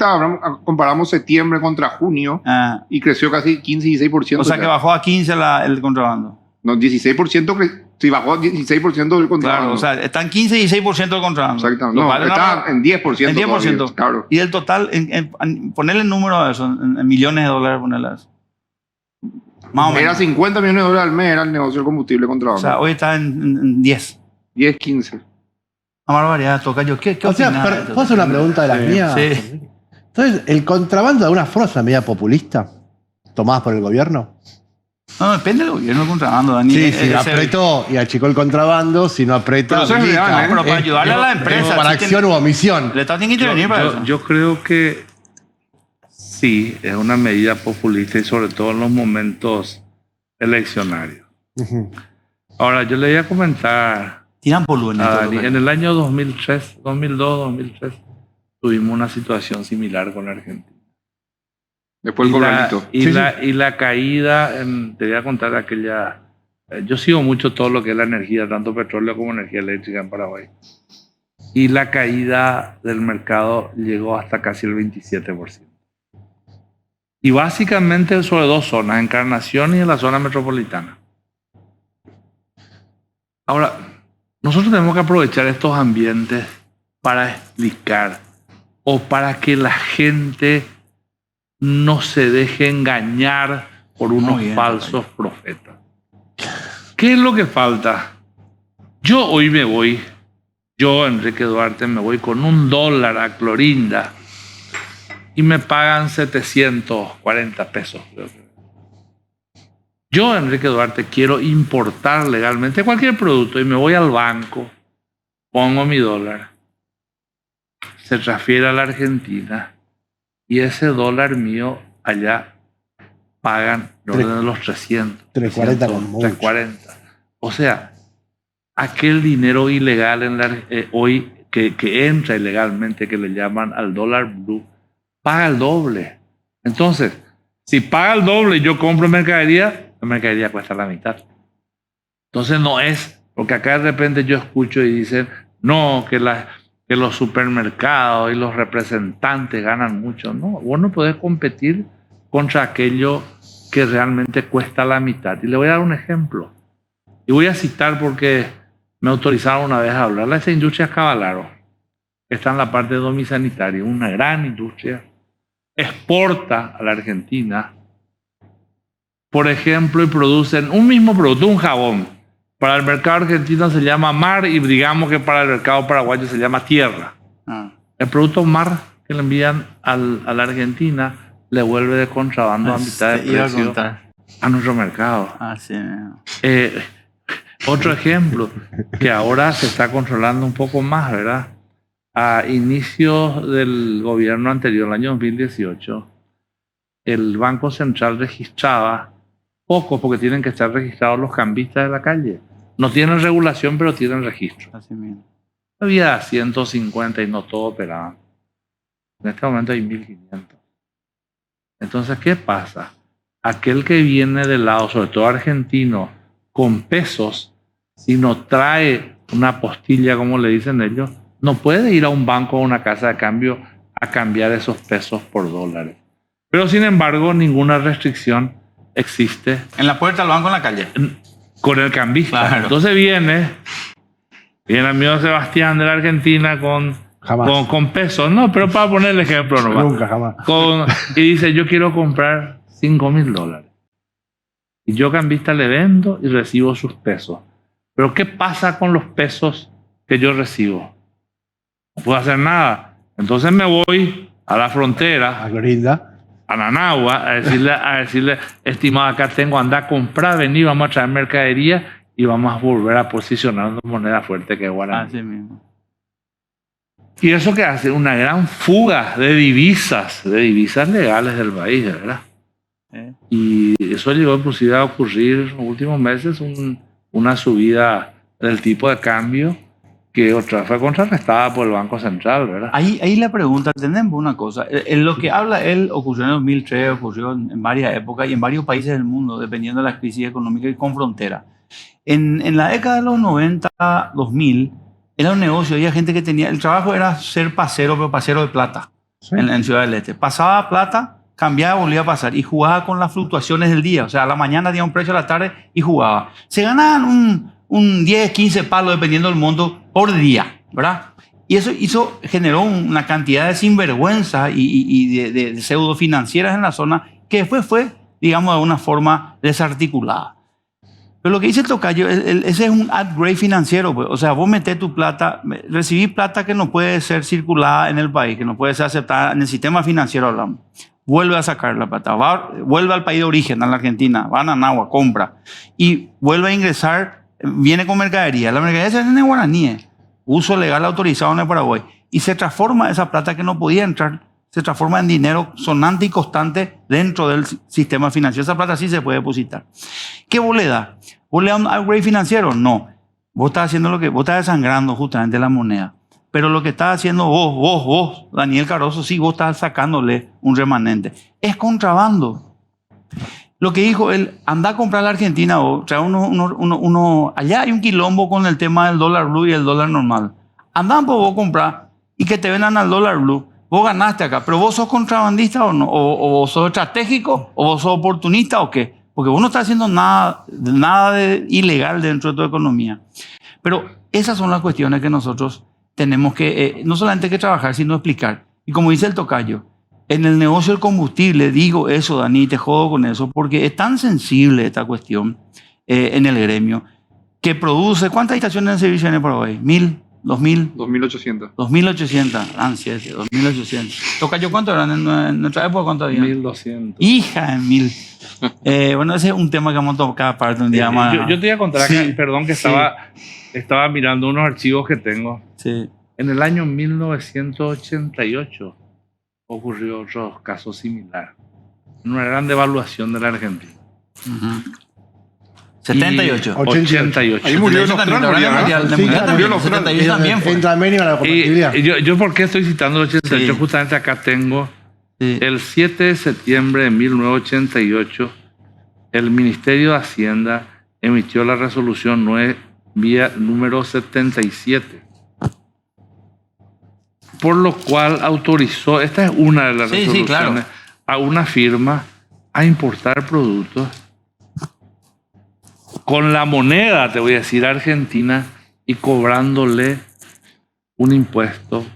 Comparamos septiembre contra junio Ah, y creció casi 15-16%. o sea que bajó a 15 el contrabando. No, 16%. Sí, bajó 16% del contrato. Claro, o sea, están 15 y 16% del contrabando. Exactamente. Lo No, cual es está en 10%. en 10%. todavía, claro. Y del total, ponerle el número a eso, en millones de dólares, ponerle a eso. Más o menos. Era 50 millones de dólares al mes, era el negocio del combustible contra O sea, hoy está en 10. 10, 15. Una barbaridad, toca yo. ¿Qué O sea, opinás de esto? ¿puedo hacer una pregunta de las Sí, mías? sí. Entonces, ¿el contrabando de alguna forma es una medida populista tomada por el gobierno? No, depende del gobierno del contrabando, Dani. Sí, Ese- si apretó y achicó el contrabando, si no aprieta. Pero eso es habilita. real, ¿eh? Pero para ayudarle a la Es empresa. para sí acción u omisión. El Estado tiene que intervenir para eso. Yo creo que sí, es una medida populista y sobre todo en los momentos eleccionarios. Ujú. Ahora, yo le voy a comentar Tiran polvo en a esto. Dani, toca. en el año 2003, 2002, 2003, tuvimos una situación similar con la Argentina. Después el corralito. Y la caída, te voy a contar aquella... yo sigo mucho todo lo que es la energía, tanto petróleo como energía eléctrica en Paraguay. Y la caída del mercado llegó hasta casi el 27%. Y básicamente sobre dos zonas, Encarnación y en la zona metropolitana. Ahora, nosotros tenemos que aprovechar estos ambientes para explicar o para que la gente no se deje engañar por unos Muy bien, falsos profetas. ¿Qué es lo que falta? Yo hoy me voy, yo, Enrique Duarte, me voy con $1 a Clorinda y me pagan 740 pesos. Creo que. Yo, Enrique Duarte, quiero importar legalmente cualquier producto y me voy al banco, pongo mi dólar, se transfiere a la Argentina y ese dólar mío allá pagan de los 300. 340 con mucho. 340. O sea, aquel dinero ilegal hoy que entra ilegalmente, que le llaman al dólar blue, paga el doble. Entonces, si paga el doble y yo compro mercadería, la mercadería cuesta la mitad. Entonces no es, porque acá de repente yo escucho y dicen, no, que los supermercados y los representantes ganan mucho. No, vos no podés competir contra aquello que realmente cuesta la mitad. Y le voy a dar un ejemplo. Y voy a citar porque me autorizaron una vez a hablar. Esa industria Cavalaro, que está en la parte de domisanitaria, una gran industria, exporta a la Argentina, por ejemplo, y producen un mismo producto, un jabón. Para el mercado argentino se llama mar y digamos que para el mercado paraguayo se llama tierra. El producto mar que le envían a la Argentina le vuelve de contrabando a mitad de precio a nuestro mercado. Sí. Otro ejemplo, que ahora se está controlando un poco más, ¿verdad? A inicios del gobierno anterior, el año 2018, el Banco Central registraba pocos, porque tienen que estar registrados los cambistas de la calle. No tienen regulación, pero tienen registro. Así mismo. Había 150 y no todos operaban. En este momento hay 1.500. Entonces, ¿qué pasa? Aquel que viene del lado, sobre todo argentino, con pesos, si no trae una apostilla, como le dicen ellos, no puede ir a un banco o a una casa de cambio a cambiar esos pesos por dólares. Pero, sin embargo, ninguna restricción existe. En la puerta del banco en la calle. Con el cambista. Claro. Entonces viene el amigo Sebastián de la Argentina con pesos. No, pero para poner el ejemplo nomás. Nunca, jamás. Y dice, yo quiero comprar $5.000. Y yo cambista le vendo y recibo sus pesos. Pero ¿qué pasa con los pesos que yo recibo? No puedo hacer nada. Entonces me voy a la frontera, A Clorinda. a Nanagua, a decirle, estimado, acá tengo, anda a comprar, vení, vamos a traer mercadería y vamos a volver a posicionar una moneda fuerte que es guaraní. Así mismo. Y eso que hace una gran fuga de divisas legales del país, ¿verdad? Y eso llegó inclusive a ocurrir en los últimos meses una subida del tipo de cambio que otra fue contrarrestada por el Banco Central, ¿verdad? Ahí la pregunta, tenemos una cosa. En lo que habla él ocurrió en 2003, ocurrió en varias épocas y en varios países del mundo, dependiendo de la crisis económica y con frontera. En la década de los 90, 2000, era un negocio, había gente que tenía, el trabajo era ser pasero, pero pasero de plata, Sí. en Ciudad del Este. Pasaba plata, cambiaba, volvía a pasar y jugaba con las fluctuaciones del día. O sea, a la mañana tenía un precio, a la tarde y jugaba. Se ganaban un 10, 15 palos, dependiendo del monto, por día, ¿verdad? Y eso generó una cantidad de sinvergüenza y de pseudo financieras en la zona que después fue, digamos, de alguna forma desarticulada. Pero lo que dice el tocayo, ese es un upgrade financiero, pues. O sea, vos metés tu plata, recibís plata que no puede ser circulada en el país, que no puede ser aceptada en el sistema financiero, hablamos. Vuelve a sacar la plata, vuelve al país de origen, a la Argentina, va a Nanagua, compra, y vuelve a ingresar, viene con mercadería. La mercadería se vende en guaraníes, uso legal autorizado en el Paraguay, y se transforma esa plata que no podía entrar, se transforma en dinero sonante y constante dentro del sistema financiero. Esa plata sí se puede depositar. ¿Qué vos le das? ¿Vos le das un upgrade financiero? No. Vos estás haciendo vos estás desangrando justamente la moneda. Pero lo que estás haciendo vos, Daniel Caroso, sí, vos estás sacándole un remanente. Es contrabando. Lo que dijo él, anda a comprar a la Argentina, trae allá hay un quilombo con el tema del dólar blue y el dólar normal. Andá pues vos a comprar y que te vendan al dólar blue. Vos ganaste acá, pero vos sos contrabandista o no, o vos sos estratégico, o vos sos oportunista o qué. Porque vos no estás haciendo nada de ilegal dentro de tu economía. Pero esas son las cuestiones que nosotros tenemos que, no solamente que trabajar, sino explicar. Y como dice el tocayo, en el negocio del combustible, digo eso, Dani, te jodo con eso, porque es tan sensible esta cuestión en el gremio, que produce, ¿cuántas estaciones de servicio en el Paraguay? 1.000, 2000, 2.800. 2800, ansia, 2800. Tocayo, ¿cuánto eran en nuestra época? ¿Cuánto había? 1200. Hija de mil. Bueno, ese es un tema que vamos a tocar aparte un día más. Yo te voy a contar acá, Sí, perdón, que sí. estaba mirando unos archivos que tengo. Sí. En el año 1988 ocurrió otro caso similar. Una gran devaluación de la Argentina. Ujú. 78. 88. Ahí murió el 78 Austral, también, murió, ¿verdad? ¿no? De Sí, Mundial claro. también, Murió el Austral. 78 también fue. Entra medio a la Y compatibilidad. yo ¿por qué estoy citando el 88? Sí. Justamente acá tengo Sí. el 7 de septiembre de 1988, el Ministerio de Hacienda emitió la resolución 9 vía número 77, por lo cual autorizó, esta es una de las Sí, sí, resoluciones, claro. a una firma a importar productos con la moneda, te voy a decir, argentina, y cobrándole un impuesto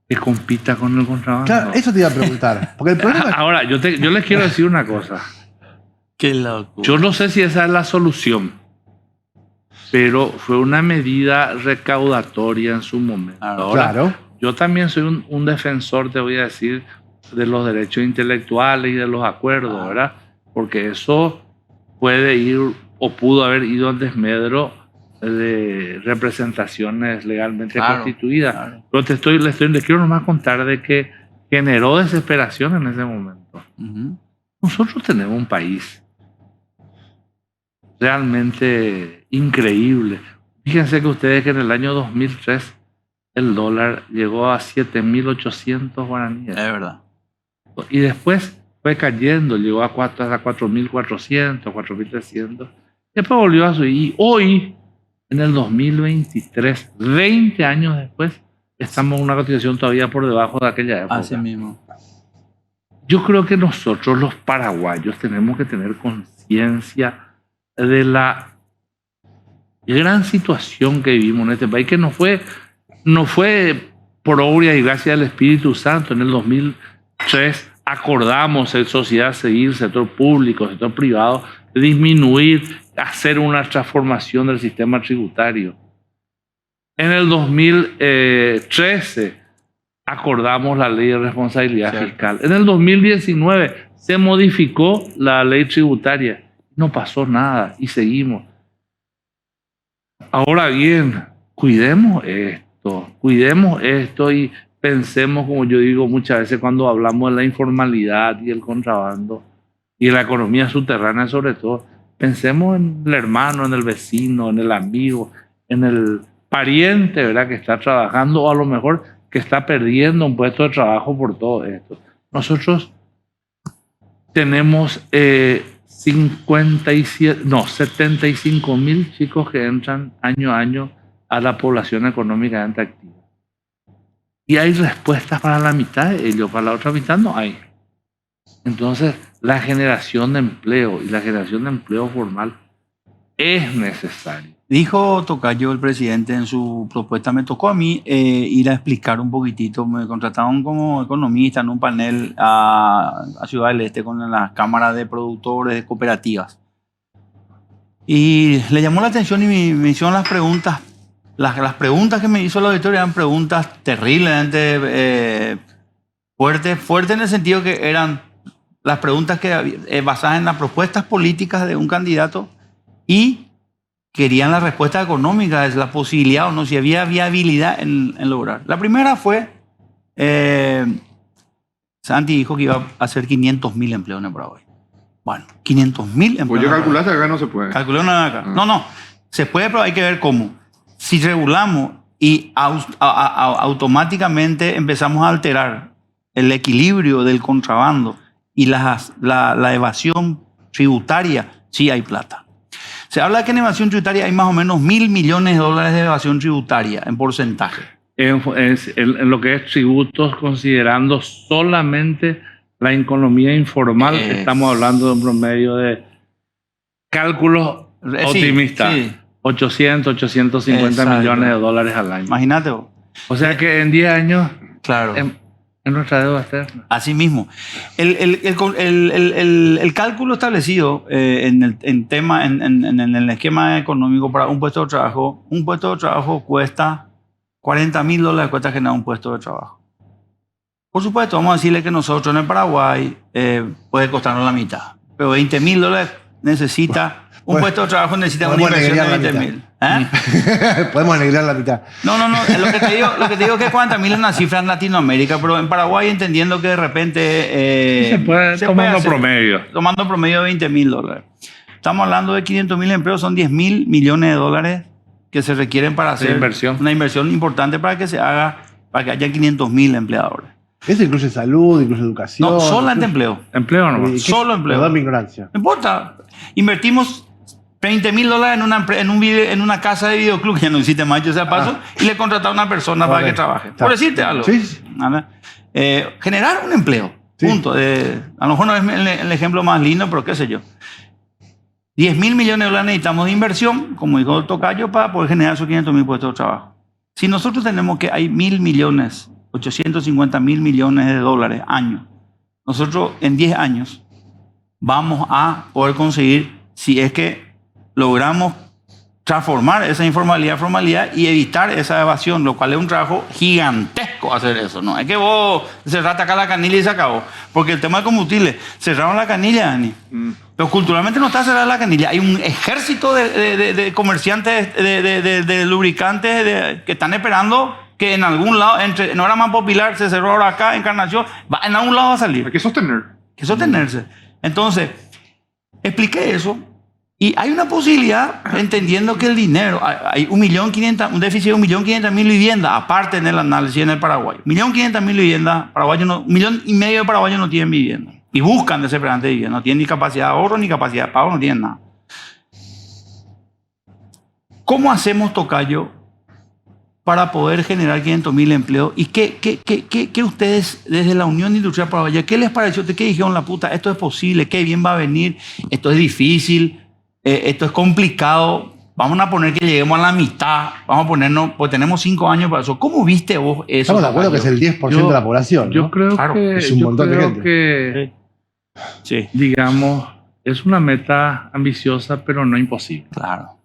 que compita con el contrabando. Claro, eso te iba a preguntar. Porque el problema es Ahora, yo les quiero decir una cosa. Qué loco. Yo no sé si esa es la solución, pero fue una medida recaudatoria en su momento. Ahora, claro. yo también soy un defensor, te voy a decir, de los derechos intelectuales y de los acuerdos, ¿verdad? Porque eso puede ir o pudo haber ido en desmedro de representaciones legalmente Claro, constituidas. claro. Pero les quiero nomás contar de que generó desesperación en ese momento. Ujú. Nosotros tenemos un país realmente increíble. Fíjense que ustedes que en el año 2003 el dólar llegó a 7.800 guaraníes. Es verdad. Y después fue cayendo, llegó a 4.400, 4.300. Después volvió a subir. Y hoy, en el 2023, 20 años después, estamos en una cotización todavía por debajo de aquella época. Así mismo. Yo creo que nosotros los paraguayos tenemos que tener conciencia de la gran situación que vivimos en este país, que no fue por obra y gracia del Espíritu Santo. En el 2003 acordamos en sociedad civil, sector público, sector privado, disminuir, hacer una transformación del sistema tributario. En el 2013 acordamos la ley de responsabilidad Cierto. fiscal. En el 2019 se modificó la ley tributaria. No pasó nada y seguimos. Ahora bien, cuidemos esto y pensemos, como yo digo muchas veces cuando hablamos de la informalidad y el contrabando y la economía subterránea sobre todo, pensemos en el hermano, en el vecino, en el amigo, en el pariente, ¿verdad?, que está trabajando o a lo mejor que está perdiendo un puesto de trabajo por todo esto. Nosotros tenemos 75.000 chicos que entran año a año a la población económicamente activa. Y hay respuestas para la mitad de ellos, para la otra mitad no hay. Entonces, la generación de empleo y la generación de empleo formal es necesaria. Dijo Tocayo, el presidente, en su propuesta, me tocó a mí ir a explicar un poquitito. Me contrataron como economista en un panel a Ciudad del Este con las cámaras de productores de cooperativas. Y le llamó la atención y me hicieron las preguntas. Las preguntas que me hizo la auditoría eran preguntas terriblemente fuertes en el sentido que eran las preguntas que basadas en las propuestas políticas de un candidato y querían la respuesta económica, es la posibilidad o no, si había viabilidad en lograr. La primera fue, Santi dijo que iba a hacer 500.000 empleos en Paraguay. Bueno, 500.000 empleos. Pues yo en Paraguay. calculaste acá no se puede. Calculé una acá. No, se puede, pero hay que ver cómo. Si regulamos y automáticamente empezamos a alterar el equilibrio del contrabando y la evasión tributaria, sí hay plata. Se habla de que en evasión tributaria hay más o menos $1.000 millones de evasión tributaria en porcentaje. En lo que es tributos, considerando solamente la economía informal, estamos hablando de un promedio de cálculos optimistas. Sí. 850 Exacto. millones de dólares al año. Imagínate vos. O sea que en 10 años Claro. es nuestra deuda externa. Así mismo. El cálculo establecido en el esquema económico para un puesto de trabajo cuesta $40.000 cuesta generar un puesto de trabajo. Por supuesto, vamos a decirle que nosotros en el Paraguay puede costarnos la mitad, pero $20.000 necesita, un Pues, puesto de trabajo necesita una podemos inversión de negrear la 20.000. Podemos alegrar la mitad. No, lo que te digo es que 40.000 es una cifra en Latinoamérica, pero en Paraguay entendiendo que de repente... se puede tomando hacer, promedio. Tomando promedio de $20.000. Estamos hablando de 500.000 empleos, son $10.000 millones que se requieren para hacer una inversión importante para que se haga, para que haya 500.000 empleadores. Eso incluye salud, incluye educación. No, solamente empleo. Empleo nomás. Solo empleo. Perdón mi ignorancia. No importa. Invertimos $20.000 en una casa de videoclub, que ya no existe más, yo sea paso, y le contratamos a una persona para que trabaje. Por decirte algo. Sí. Generar un empleo. Sí. Punto. A lo mejor no es el ejemplo más lindo, pero qué sé yo. $10.000 millones necesitamos de inversión, como dijo el tocayo, para poder generar esos 500.000 puestos de trabajo. Si nosotros tenemos que hay 1.000 millones, 850.000 millones de dólares año, nosotros en 10 años vamos a poder conseguir, si es que logramos transformar esa informalidad en formalidad y evitar esa evasión, lo cual es un trabajo gigantesco hacer eso. No es que vos cerraste acá la canilla y se acabó. Porque el tema de combustible, cerraron la canilla, Dani. Pero culturalmente no está cerrada la canilla. Hay un ejército de comerciantes de lubricantes que están esperando que en algún lado, no era más popular, se cerró ahora acá, Encarnación, en algún lado va a salir. Hay que sostener. Hay que sostenerse. Entonces, expliqué eso. Y hay una posibilidad, entendiendo que el dinero, hay un déficit de 1.500.000 viviendas, aparte en el análisis en el Paraguay. 1.500.000 viviendas, 1,5 millones de paraguayos no tienen vivienda. Y buscan desesperadamente vivienda. No tienen ni capacidad de ahorro, ni capacidad de pago, no tienen nada. ¿Cómo hacemos, tocayo, para poder generar 500.000 empleos? ¿Y qué ustedes, desde la Unión Industrial Paraguaya, qué les pareció? ¿Qué dijeron? La puta, esto es posible, qué bien va a venir, esto es difícil. Esto es complicado, vamos a poner que lleguemos a la mitad, vamos a ponernos, pues tenemos 5 años para eso. ¿Cómo viste vos eso? Estamos de acuerdo que es el 10% de la población, ¿no? Yo creo Claro, que, es un montón de gente. Sí, digamos, es una meta ambiciosa, pero no imposible. claro.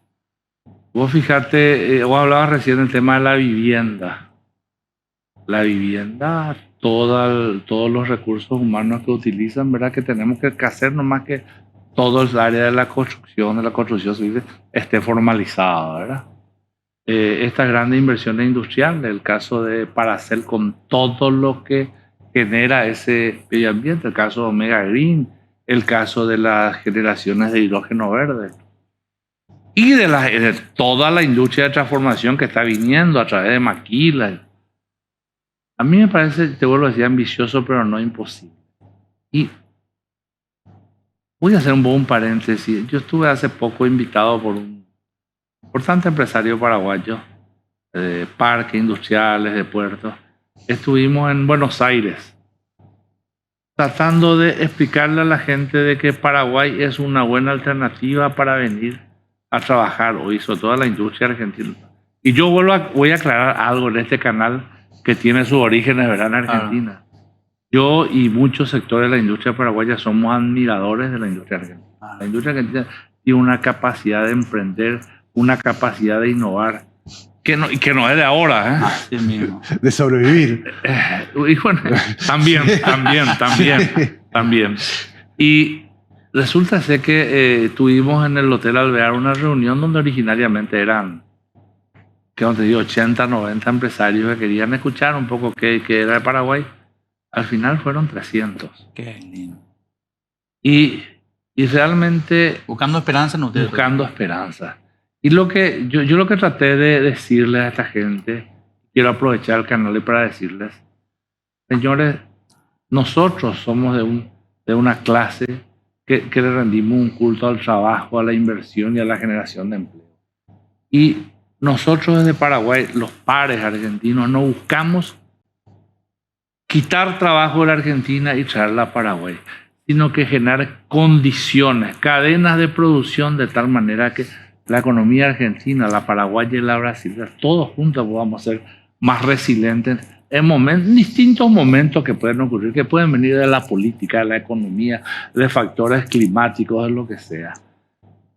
Vos fíjate, vos hablabas recién del tema de la vivienda. La vivienda, todos los recursos humanos que utilizan, ¿verdad? Que tenemos que hacer nomás que todo el área de la construcción civil esté formalizada, ¿verdad? Estas grandes inversiones industriales, el caso de Paracel con todo lo que genera ese medio ambiente, el caso de Omega Green, el caso de las generaciones de hidrógeno verde y de toda la industria de transformación que está viniendo a través de Maquila. A mí me parece, te vuelvo a decir, ambicioso, pero no imposible. Y voy a hacer un paréntesis. Yo estuve hace poco invitado por un importante empresario paraguayo de parques industriales, de puertos. Estuvimos en Buenos Aires tratando de explicarle a la gente de que Paraguay es una buena alternativa para venir a trabajar hoy, sobre todo a la industria argentina. Y yo voy a aclarar algo en este canal que tiene sus orígenes, ¿verdad?, en Argentina. Yo y muchos sectores de la industria paraguaya somos admiradores de la industria argentina. La industria argentina tiene una capacidad de emprender, una capacidad de innovar, que no es de ahora, ¿eh? Así mismo. De sobrevivir. Y bueno, también. Y resulta ser que tuvimos en el Hotel Alvear una reunión donde originariamente eran, que no te digo, 80, 90 empresarios que querían escuchar un poco qué era el Paraguay. Al final fueron 300. Qué lindo. Y realmente Buscando esperanza en ustedes. buscando esperanza. Y yo lo que traté de decirles a esta gente, quiero aprovechar el canal para decirles, señores, nosotros somos de una clase que le rendimos un culto al trabajo, a la inversión y a la generación de empleo. Y nosotros desde Paraguay, los pares argentinos, no buscamos quitar trabajo de la Argentina y traerla a Paraguay, sino que generar condiciones, cadenas de producción de tal manera que la economía argentina, la paraguaya y la brasileña, todos juntos podamos ser más resilientes en distintos momentos que pueden ocurrir, que pueden venir de la política, de la economía, de factores climáticos, de lo que sea.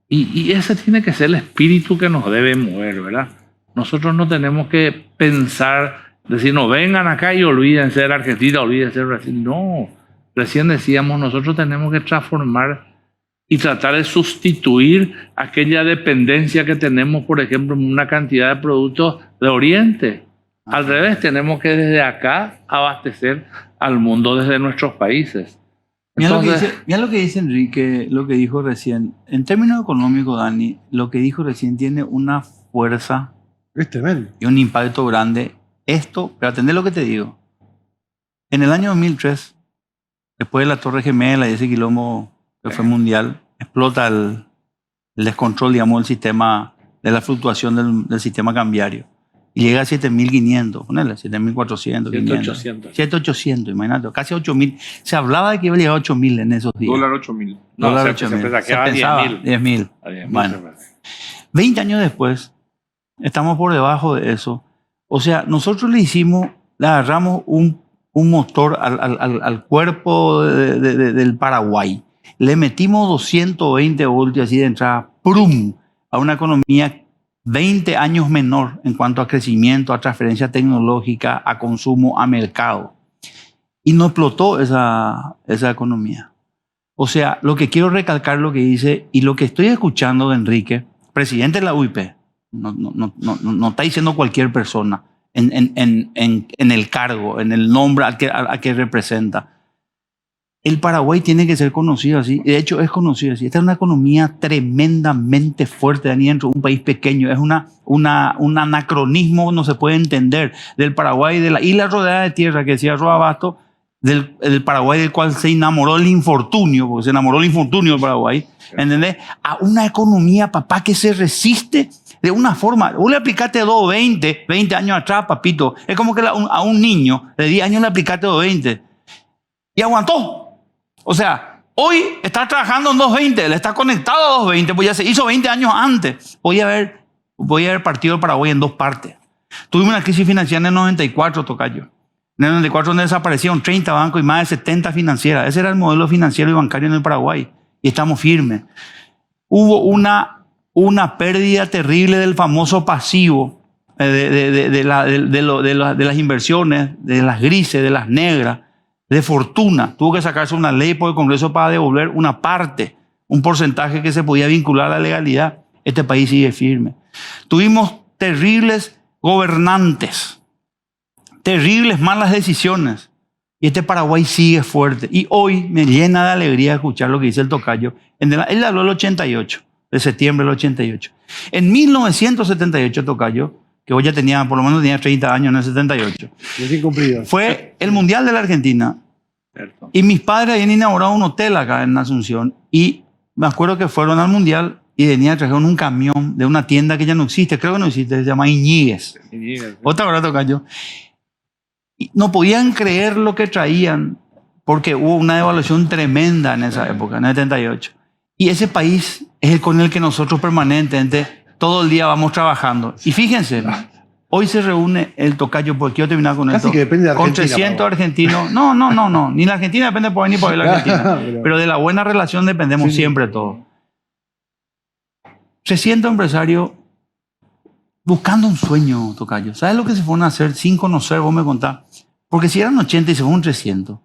Y ese tiene que ser el espíritu que nos debe mover, ¿verdad? Nosotros no tenemos que pensar, decir, no, vengan acá y olvídense de la Argentina, olvídense de Brasil. No, recién decíamos, nosotros tenemos que transformar y tratar de sustituir aquella dependencia que tenemos, por ejemplo, en una cantidad de productos de Oriente. Al revés, tenemos que desde acá abastecer al mundo desde nuestros países. Mira Entonces, lo que dice Enrique, lo que dijo recién. En términos económicos, Dani, lo que dijo recién tiene una fuerza Es tremendo. y un impacto grande. Esto, pero atender lo que te digo. En el año 2003, después de la Torre Gemela y ese quilombo que fue mundial, explota el descontrol, digamos, del sistema, de la fluctuación del sistema cambiario. Y llega a 7.500, ponele, 7.400, 500. 800. 7.800, imagínate, casi 8.000. Se hablaba de que iba a llegar a 8.000 en esos días. Dólar 8.000. No, Dólar se 8.000. pensaba Se pensaba 10.000. 10.000. A 10.000 Bueno. se parece. 20 años después, estamos por debajo de eso. O sea, nosotros le agarramos un motor al cuerpo del Paraguay. Le metimos 220 voltios así de entrada, ¡prum!, a una economía 20 años menor en cuanto a crecimiento, a transferencia tecnológica, a consumo, a mercado. Y no explotó esa economía. O sea, lo que quiero recalcar lo que dice y lo que estoy escuchando de Enrique, presidente de la UIP, no está diciendo cualquier persona en el cargo, en el nombre a que representa. El Paraguay tiene que ser conocido así. De hecho, es conocido así. Esta es una economía tremendamente fuerte, Daniel, dentro de un país pequeño. Es un anacronismo, no se puede entender, del Paraguay, de la isla rodeada de tierra, que decía Roa Basto, del Paraguay del cual se enamoró el infortunio, porque se enamoró el infortunio del Paraguay, ¿entendés? A una economía, papá, que se resiste de una forma. Vos le aplicaste 220, 20 años atrás, papito. Es como que a un niño de 10 años le aplicaste 220 y aguantó. O sea, hoy está trabajando en 220, le está conectado a 220, pues ya se hizo 20 años antes. Voy a haber partido el Paraguay en dos partes. Tuvimos una crisis financiera en el 94, tocayo. En el 94 donde desaparecieron 30 bancos y más de 70 financieras. Ese era el modelo financiero y bancario en el Paraguay. Y estamos firmes. Hubo una pérdida terrible del famoso pasivo, de las inversiones, de las grises, de las negras, de fortuna. Tuvo que sacarse una ley por el Congreso para devolver una parte, un porcentaje que se podía vincular a la legalidad. Este país sigue firme. Tuvimos terribles gobernantes, terribles malas decisiones, y este Paraguay sigue fuerte. Y hoy me llena de alegría escuchar lo que dice el tocayo. Él habló del 88, de septiembre del 88. En 1978, tocayo, que hoy ya tenía, por lo menos tenía 30 años en el 78. Recién cumplido. Fue el Mundial de la Argentina. Cierto. Y mis padres habían inaugurado un hotel acá en Asunción. Y me acuerdo que fueron al Mundial y trajeron un camión de una tienda que ya no existe. Creo que no existe. Se llama Iñiguez. Otra verdad, tocayo. Y no podían creer lo que traían porque hubo una devaluación tremenda en esa época, en el 78. Y ese país es el con el que nosotros permanentemente todo el día vamos trabajando. Y fíjense, hoy se reúne el tocayo, porque quiero terminar con Casi esto, que depende de con Argentina, 300 argentinos. No. Ni la Argentina depende por ahí ni por ahí la Argentina. Pero de la buena relación dependemos siempre todos. 300 empresarios buscando un sueño, tocayo. ¿Sabes lo que se fueron a hacer sin conocer? Vos me contás. Porque si eran 80 y se fueron 300.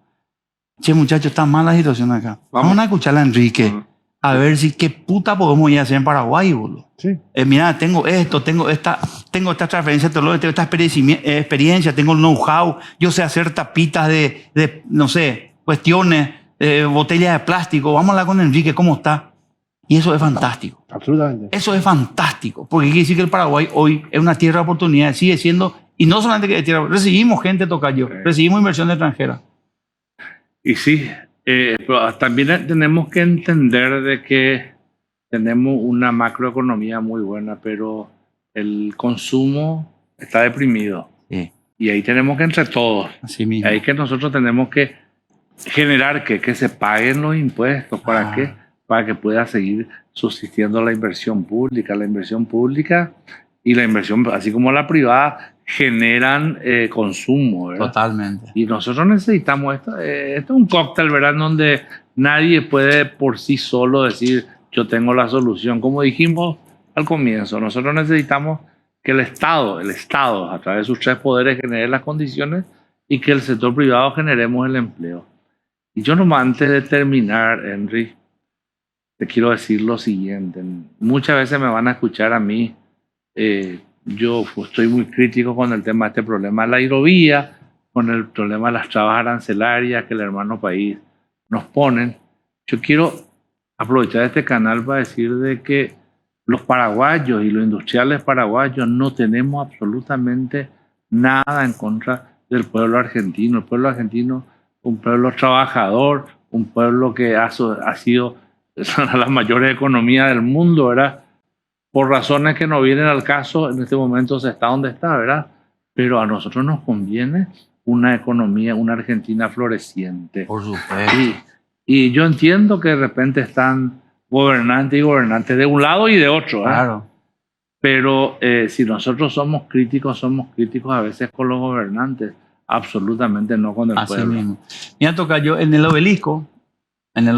Che, muchachos, está mala la situación acá. Vamos a escuchar a Enrique. A ver si qué puta podemos ir a hacer en Paraguay, boludo. Sí. Mira, tengo esto, tengo esta transferencia tecnológica, tengo esta experiencia, tengo el know-how. Yo sé hacer tapitas de no sé, cuestiones, botellas de plástico. Vamos a hablar con Enrique, ¿cómo está? Y eso es fantástico. Absolutamente. Eso es fantástico. Porque quiere decir que el Paraguay hoy es una tierra de oportunidades, sigue siendo, y no solamente que de tierra, recibimos gente, tocayo, recibimos inversión extranjera. Y sí, pero también tenemos que entender de que tenemos una macroeconomía muy buena, pero el consumo está deprimido. Sí, Y ahí tenemos que entre todos, así mismo. ahí que nosotros tenemos que generar que se paguen los impuestos. ¿Para qué? Para que pueda seguir subsistiendo la inversión pública. La inversión pública y la inversión, así como la privada, generan consumo, ¿verdad? Totalmente. Y nosotros necesitamos esto. Esto es un cóctel, ¿verdad? Donde nadie puede por sí solo decir yo tengo la solución. Como dijimos al comienzo, nosotros necesitamos que el Estado, a través de sus 3 poderes, genere las condiciones y que el sector privado generemos el empleo. Y yo nomás antes de terminar, Henry, te quiero decir lo siguiente. Muchas veces me van a escuchar a mí, yo estoy muy crítico con el tema de este problema de la hidrovía, con el problema de las trabas arancelarias que el hermano país nos ponen. Yo quiero aprovechar este canal para decir de que los paraguayos y los industriales paraguayos no tenemos absolutamente nada en contra del pueblo argentino. El pueblo argentino, un pueblo trabajador, un pueblo que ha sido una de las mayores economías del mundo, ¿verdad? Por razones que no vienen al caso, en este momento se está donde está, ¿verdad? Pero a nosotros nos conviene una economía, una Argentina floreciente. Por supuesto. Y yo entiendo que de repente están gobernantes y gobernantes de un lado y de otro, ¿eh? Claro. Pero si nosotros somos críticos a veces con los gobernantes, absolutamente no con el Así pueblo. mismo. Mira, Tocayo, en el obelisco, en Sí,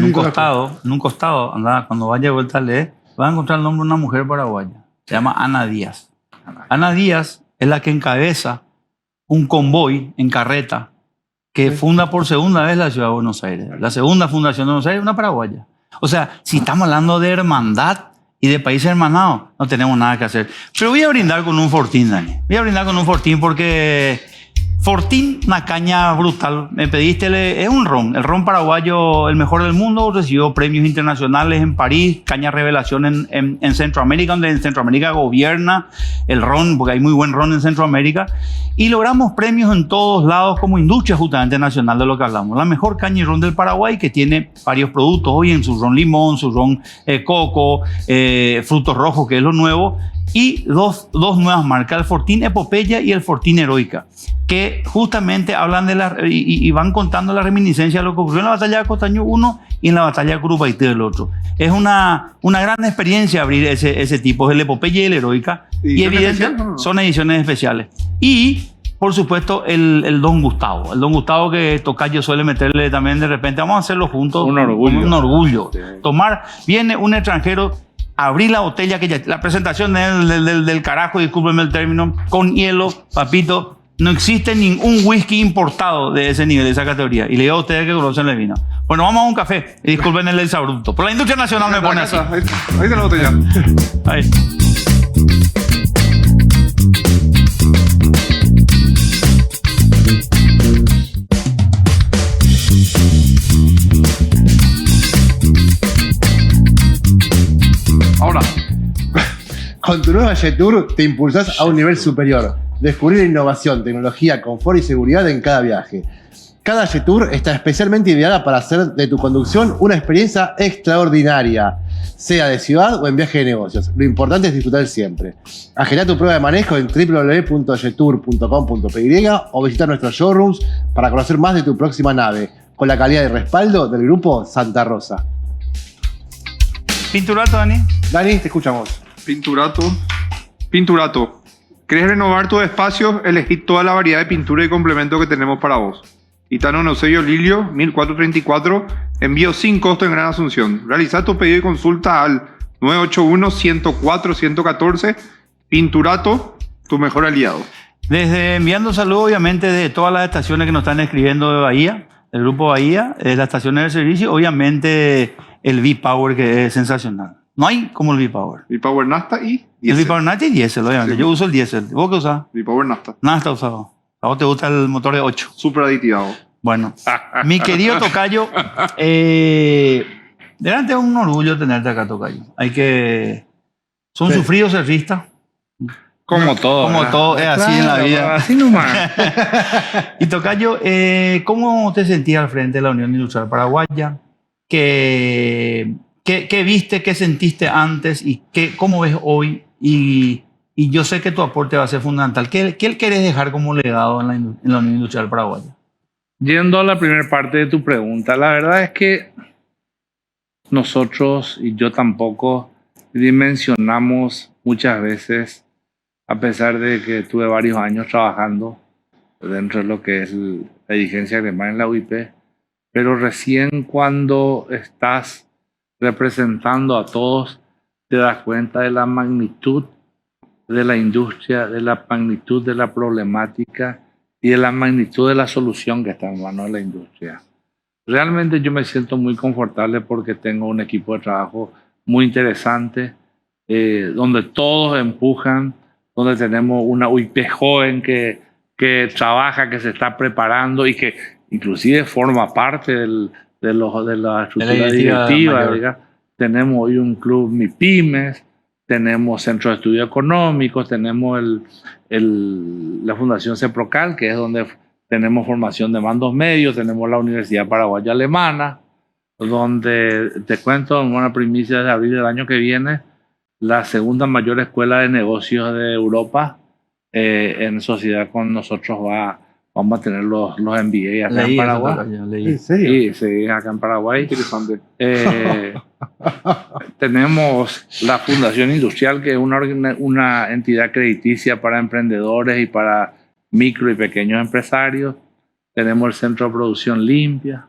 un correcto. costado, anda, cuando vaya de vuelta a leer, vas a encontrar el nombre de una mujer paraguaya. Se llama Ana Díaz. Ana Díaz es la que encabeza un convoy en carreta que funda por segunda vez la ciudad de Buenos Aires. La segunda fundación de Buenos Aires es una paraguaya. O sea, si estamos hablando de hermandad y de países hermanados, no tenemos nada que hacer. Pero voy a brindar con un Fortín, Dani. Voy a brindar con un Fortín porque Fortín, una caña brutal. Me pediste, es un ron. El ron paraguayo, el mejor del mundo, recibió premios internacionales en París, caña revelación en Centroamérica, donde en Centroamérica gobierna el ron, porque hay muy buen ron en Centroamérica. Y logramos premios en todos lados como industria justamente nacional de lo que hablamos. La mejor caña y ron del Paraguay, que tiene varios productos hoy en su ron limón, su ron coco, frutos rojos, que es lo nuevo. Y dos nuevas marcas, el Fortín Epopeya y el Fortín Heroica, que justamente hablan de y van contando la reminiscencia de lo que ocurrió en la batalla de Costañú 1 y en la batalla de Curupaité del otro. Es una gran experiencia abrir ese tipo, el Epopeya y el Heroica, y evidentemente son ediciones especiales. Y, por supuesto, el Don Gustavo. El Don Gustavo que Tocayo suele meterle también de repente, vamos a hacerlo juntos. Un orgullo. Un orgullo. Sí. Viene un extranjero, abrí la botella, que ya, la presentación del carajo, discúlpenme el término, con hielo, papito, no existe ningún whisky importado de ese nivel, de esa categoría. Y le digo a ustedes que conocen el vino. Bueno, vamos a un café, y disculpen el exabrupto. Pero la industria nacional me pone así. Ahí está la botella. Ahí. Ahora, Con tu nueva Jetour te impulsás a un nivel superior. Descubrir innovación, tecnología, confort y seguridad en cada viaje. Cada Jetour está especialmente ideada para hacer de tu conducción una experiencia extraordinaria, sea de ciudad o en viaje de negocios. Lo importante es disfrutar siempre. Agenda tu prueba de manejo en www.jetour.com.py o visita nuestros showrooms para conocer más de tu próxima nave, con la calidad y respaldo del grupo Santa Rosa. Pinturato, Dani. Dani, te escuchamos. Pinturato. ¿Querés renovar tu espacio? Elegí toda la variedad de pintura y complementos que tenemos para vos. Itano Nocello Lilio, 1434, envío sin costo en Gran Asunción. Realiza tu pedido y consulta al 981-104-114. Pinturato, tu mejor aliado. Desde enviando saludos, obviamente, de todas las estaciones que nos están escribiendo de Bahía, el grupo Bahía, de las estaciones de servicio, obviamente el V-Power, que es sensacional. No hay como el V-Power. V-Power Nasta y El Diesel. V-Power Nasta y Diesel, obviamente. Sí. Yo uso el Diesel. ¿Vos qué usás? V-Power Nasta. Nada está usado. ¿A vos te gusta el motor de 8? Súper aditivado. Bueno, mi querido Tocayo, delante es un orgullo tenerte acá, Tocayo. Son Sí. sufridos cerristas, Como todo. como ¿verdad? todo, es así en la Claro, vida. Así nomás. Y Tocayo, ¿cómo te sentías al frente de la Unión Industrial Paraguaya? ¿Qué viste, qué sentiste antes y cómo ves hoy? Y yo sé que tu aporte va a ser fundamental. ¿Qué querés dejar como legado en la Unión Industrial Paraguaya? Yendo a la primera parte de tu pregunta, la verdad es que nosotros, y yo tampoco, dimensionamos muchas veces, a pesar de que tuve varios años trabajando dentro de lo que es la dirigencia gremial en la UIP, pero recién cuando estás representando a todos, te das cuenta de la magnitud de la industria, de la magnitud de la problemática y de la magnitud de la solución que está en manos de la industria. Realmente yo me siento muy confortable porque tengo un equipo de trabajo muy interesante, donde todos empujan, donde tenemos una UIP joven que trabaja, que se está preparando y que inclusive forma parte de la estructura directiva. Tenemos hoy un club MIPYMES, tenemos centro de estudios económicos, tenemos la Fundación CEPROCAL, que es donde tenemos formación de mandos medios, tenemos la Universidad Paraguaya Alemana, donde te cuento en una primicia de abril del año que viene, la segunda mayor escuela de negocios de Europa, en sociedad con nosotros vamos a tener los MBA acá en Paraguay. ¿En serio? Sí, acá en Paraguay. Interesante. Tenemos la Fundación Industrial, que es una entidad crediticia para emprendedores y para micro y pequeños empresarios. Tenemos el Centro de Producción Limpia.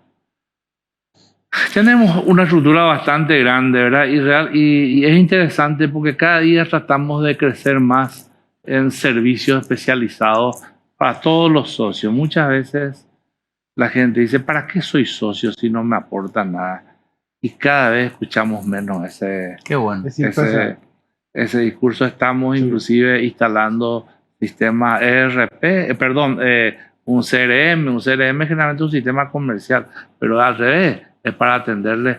Tenemos una estructura bastante grande, ¿verdad? Y es interesante porque cada día tratamos de crecer más en servicios especializados para todos los socios. Muchas veces la gente dice, ¿para qué soy socio si no me aporta nada? Y cada vez escuchamos menos Qué bueno. ese discurso. Estamos inclusive instalando sistemas ERP, un CRM. Un CRM es generalmente un sistema comercial, pero al revés, es para atenderle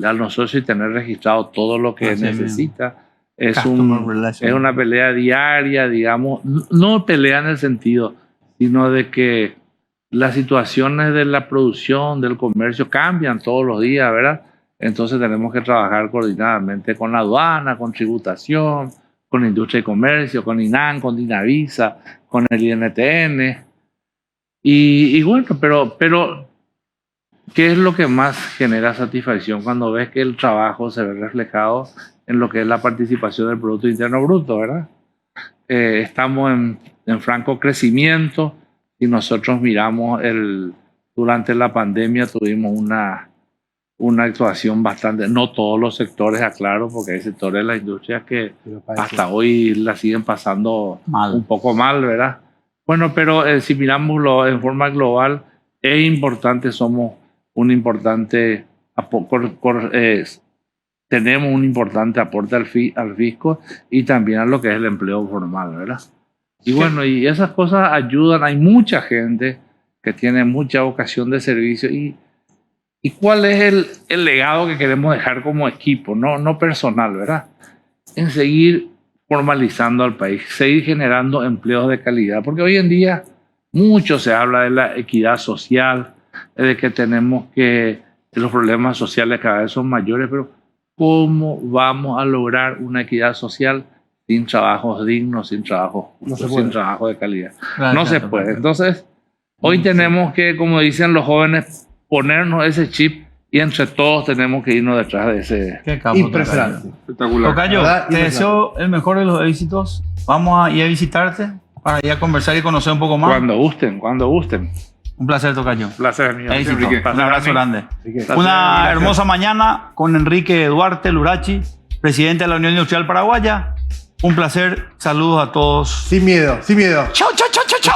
a los socios y tener registrado todo lo que necesita. Es una pelea diaria, digamos, no pelea en el sentido, sino de que las situaciones de la producción, del comercio cambian todos los días, ¿verdad? Entonces tenemos que trabajar coordinadamente con la aduana, con tributación, con industria y comercio, con INAN, con Dinavisa, con el INTN. Y bueno, pero ¿qué es lo que más genera satisfacción cuando ves que el trabajo se ve reflejado en lo que es la participación del Producto Interno Bruto, ¿verdad? Estamos en franco crecimiento y nosotros miramos durante la pandemia tuvimos una actuación bastante, no todos los sectores, aclaro, porque hay sectores de la industria que hasta hoy la siguen pasando un poco mal, ¿verdad? Bueno, pero si miramos en forma global, es importante, somos un importante tenemos un importante aporte al fisco y también a lo que es el empleo formal, ¿verdad? Y bueno, y esas cosas ayudan. Hay mucha gente que tiene mucha vocación de servicio. ¿Y cuál es el legado que queremos dejar como equipo? No personal, ¿verdad? En seguir formalizando al país, seguir generando empleos de calidad. Porque hoy en día mucho se habla de la equidad social, de que los problemas sociales cada vez son mayores, pero ¿cómo vamos a lograr una equidad social sin trabajos dignos, sin trabajo justo, sin trabajo de calidad? No se puede. Entonces, hoy tenemos que, como dicen los jóvenes, ponernos ese chip y entre todos tenemos que irnos detrás de ese. Qué capo, impresionante. Espectacular. Tocayo, te deseo el mejor de los éxitos. Vamos a ir a visitarte para ir a conversar y conocer un poco más. Cuando gusten. Un placer, Tocayo. Placer mío. Éxito. Enrique. Un abrazo grande. Placer, Una hermosa mañana con Enrique Duarte Lurachi, presidente de la Unión Industrial Paraguaya. Un placer. Saludos a todos. Sin miedo, sin miedo. Chau, chau, chau, chau, chau.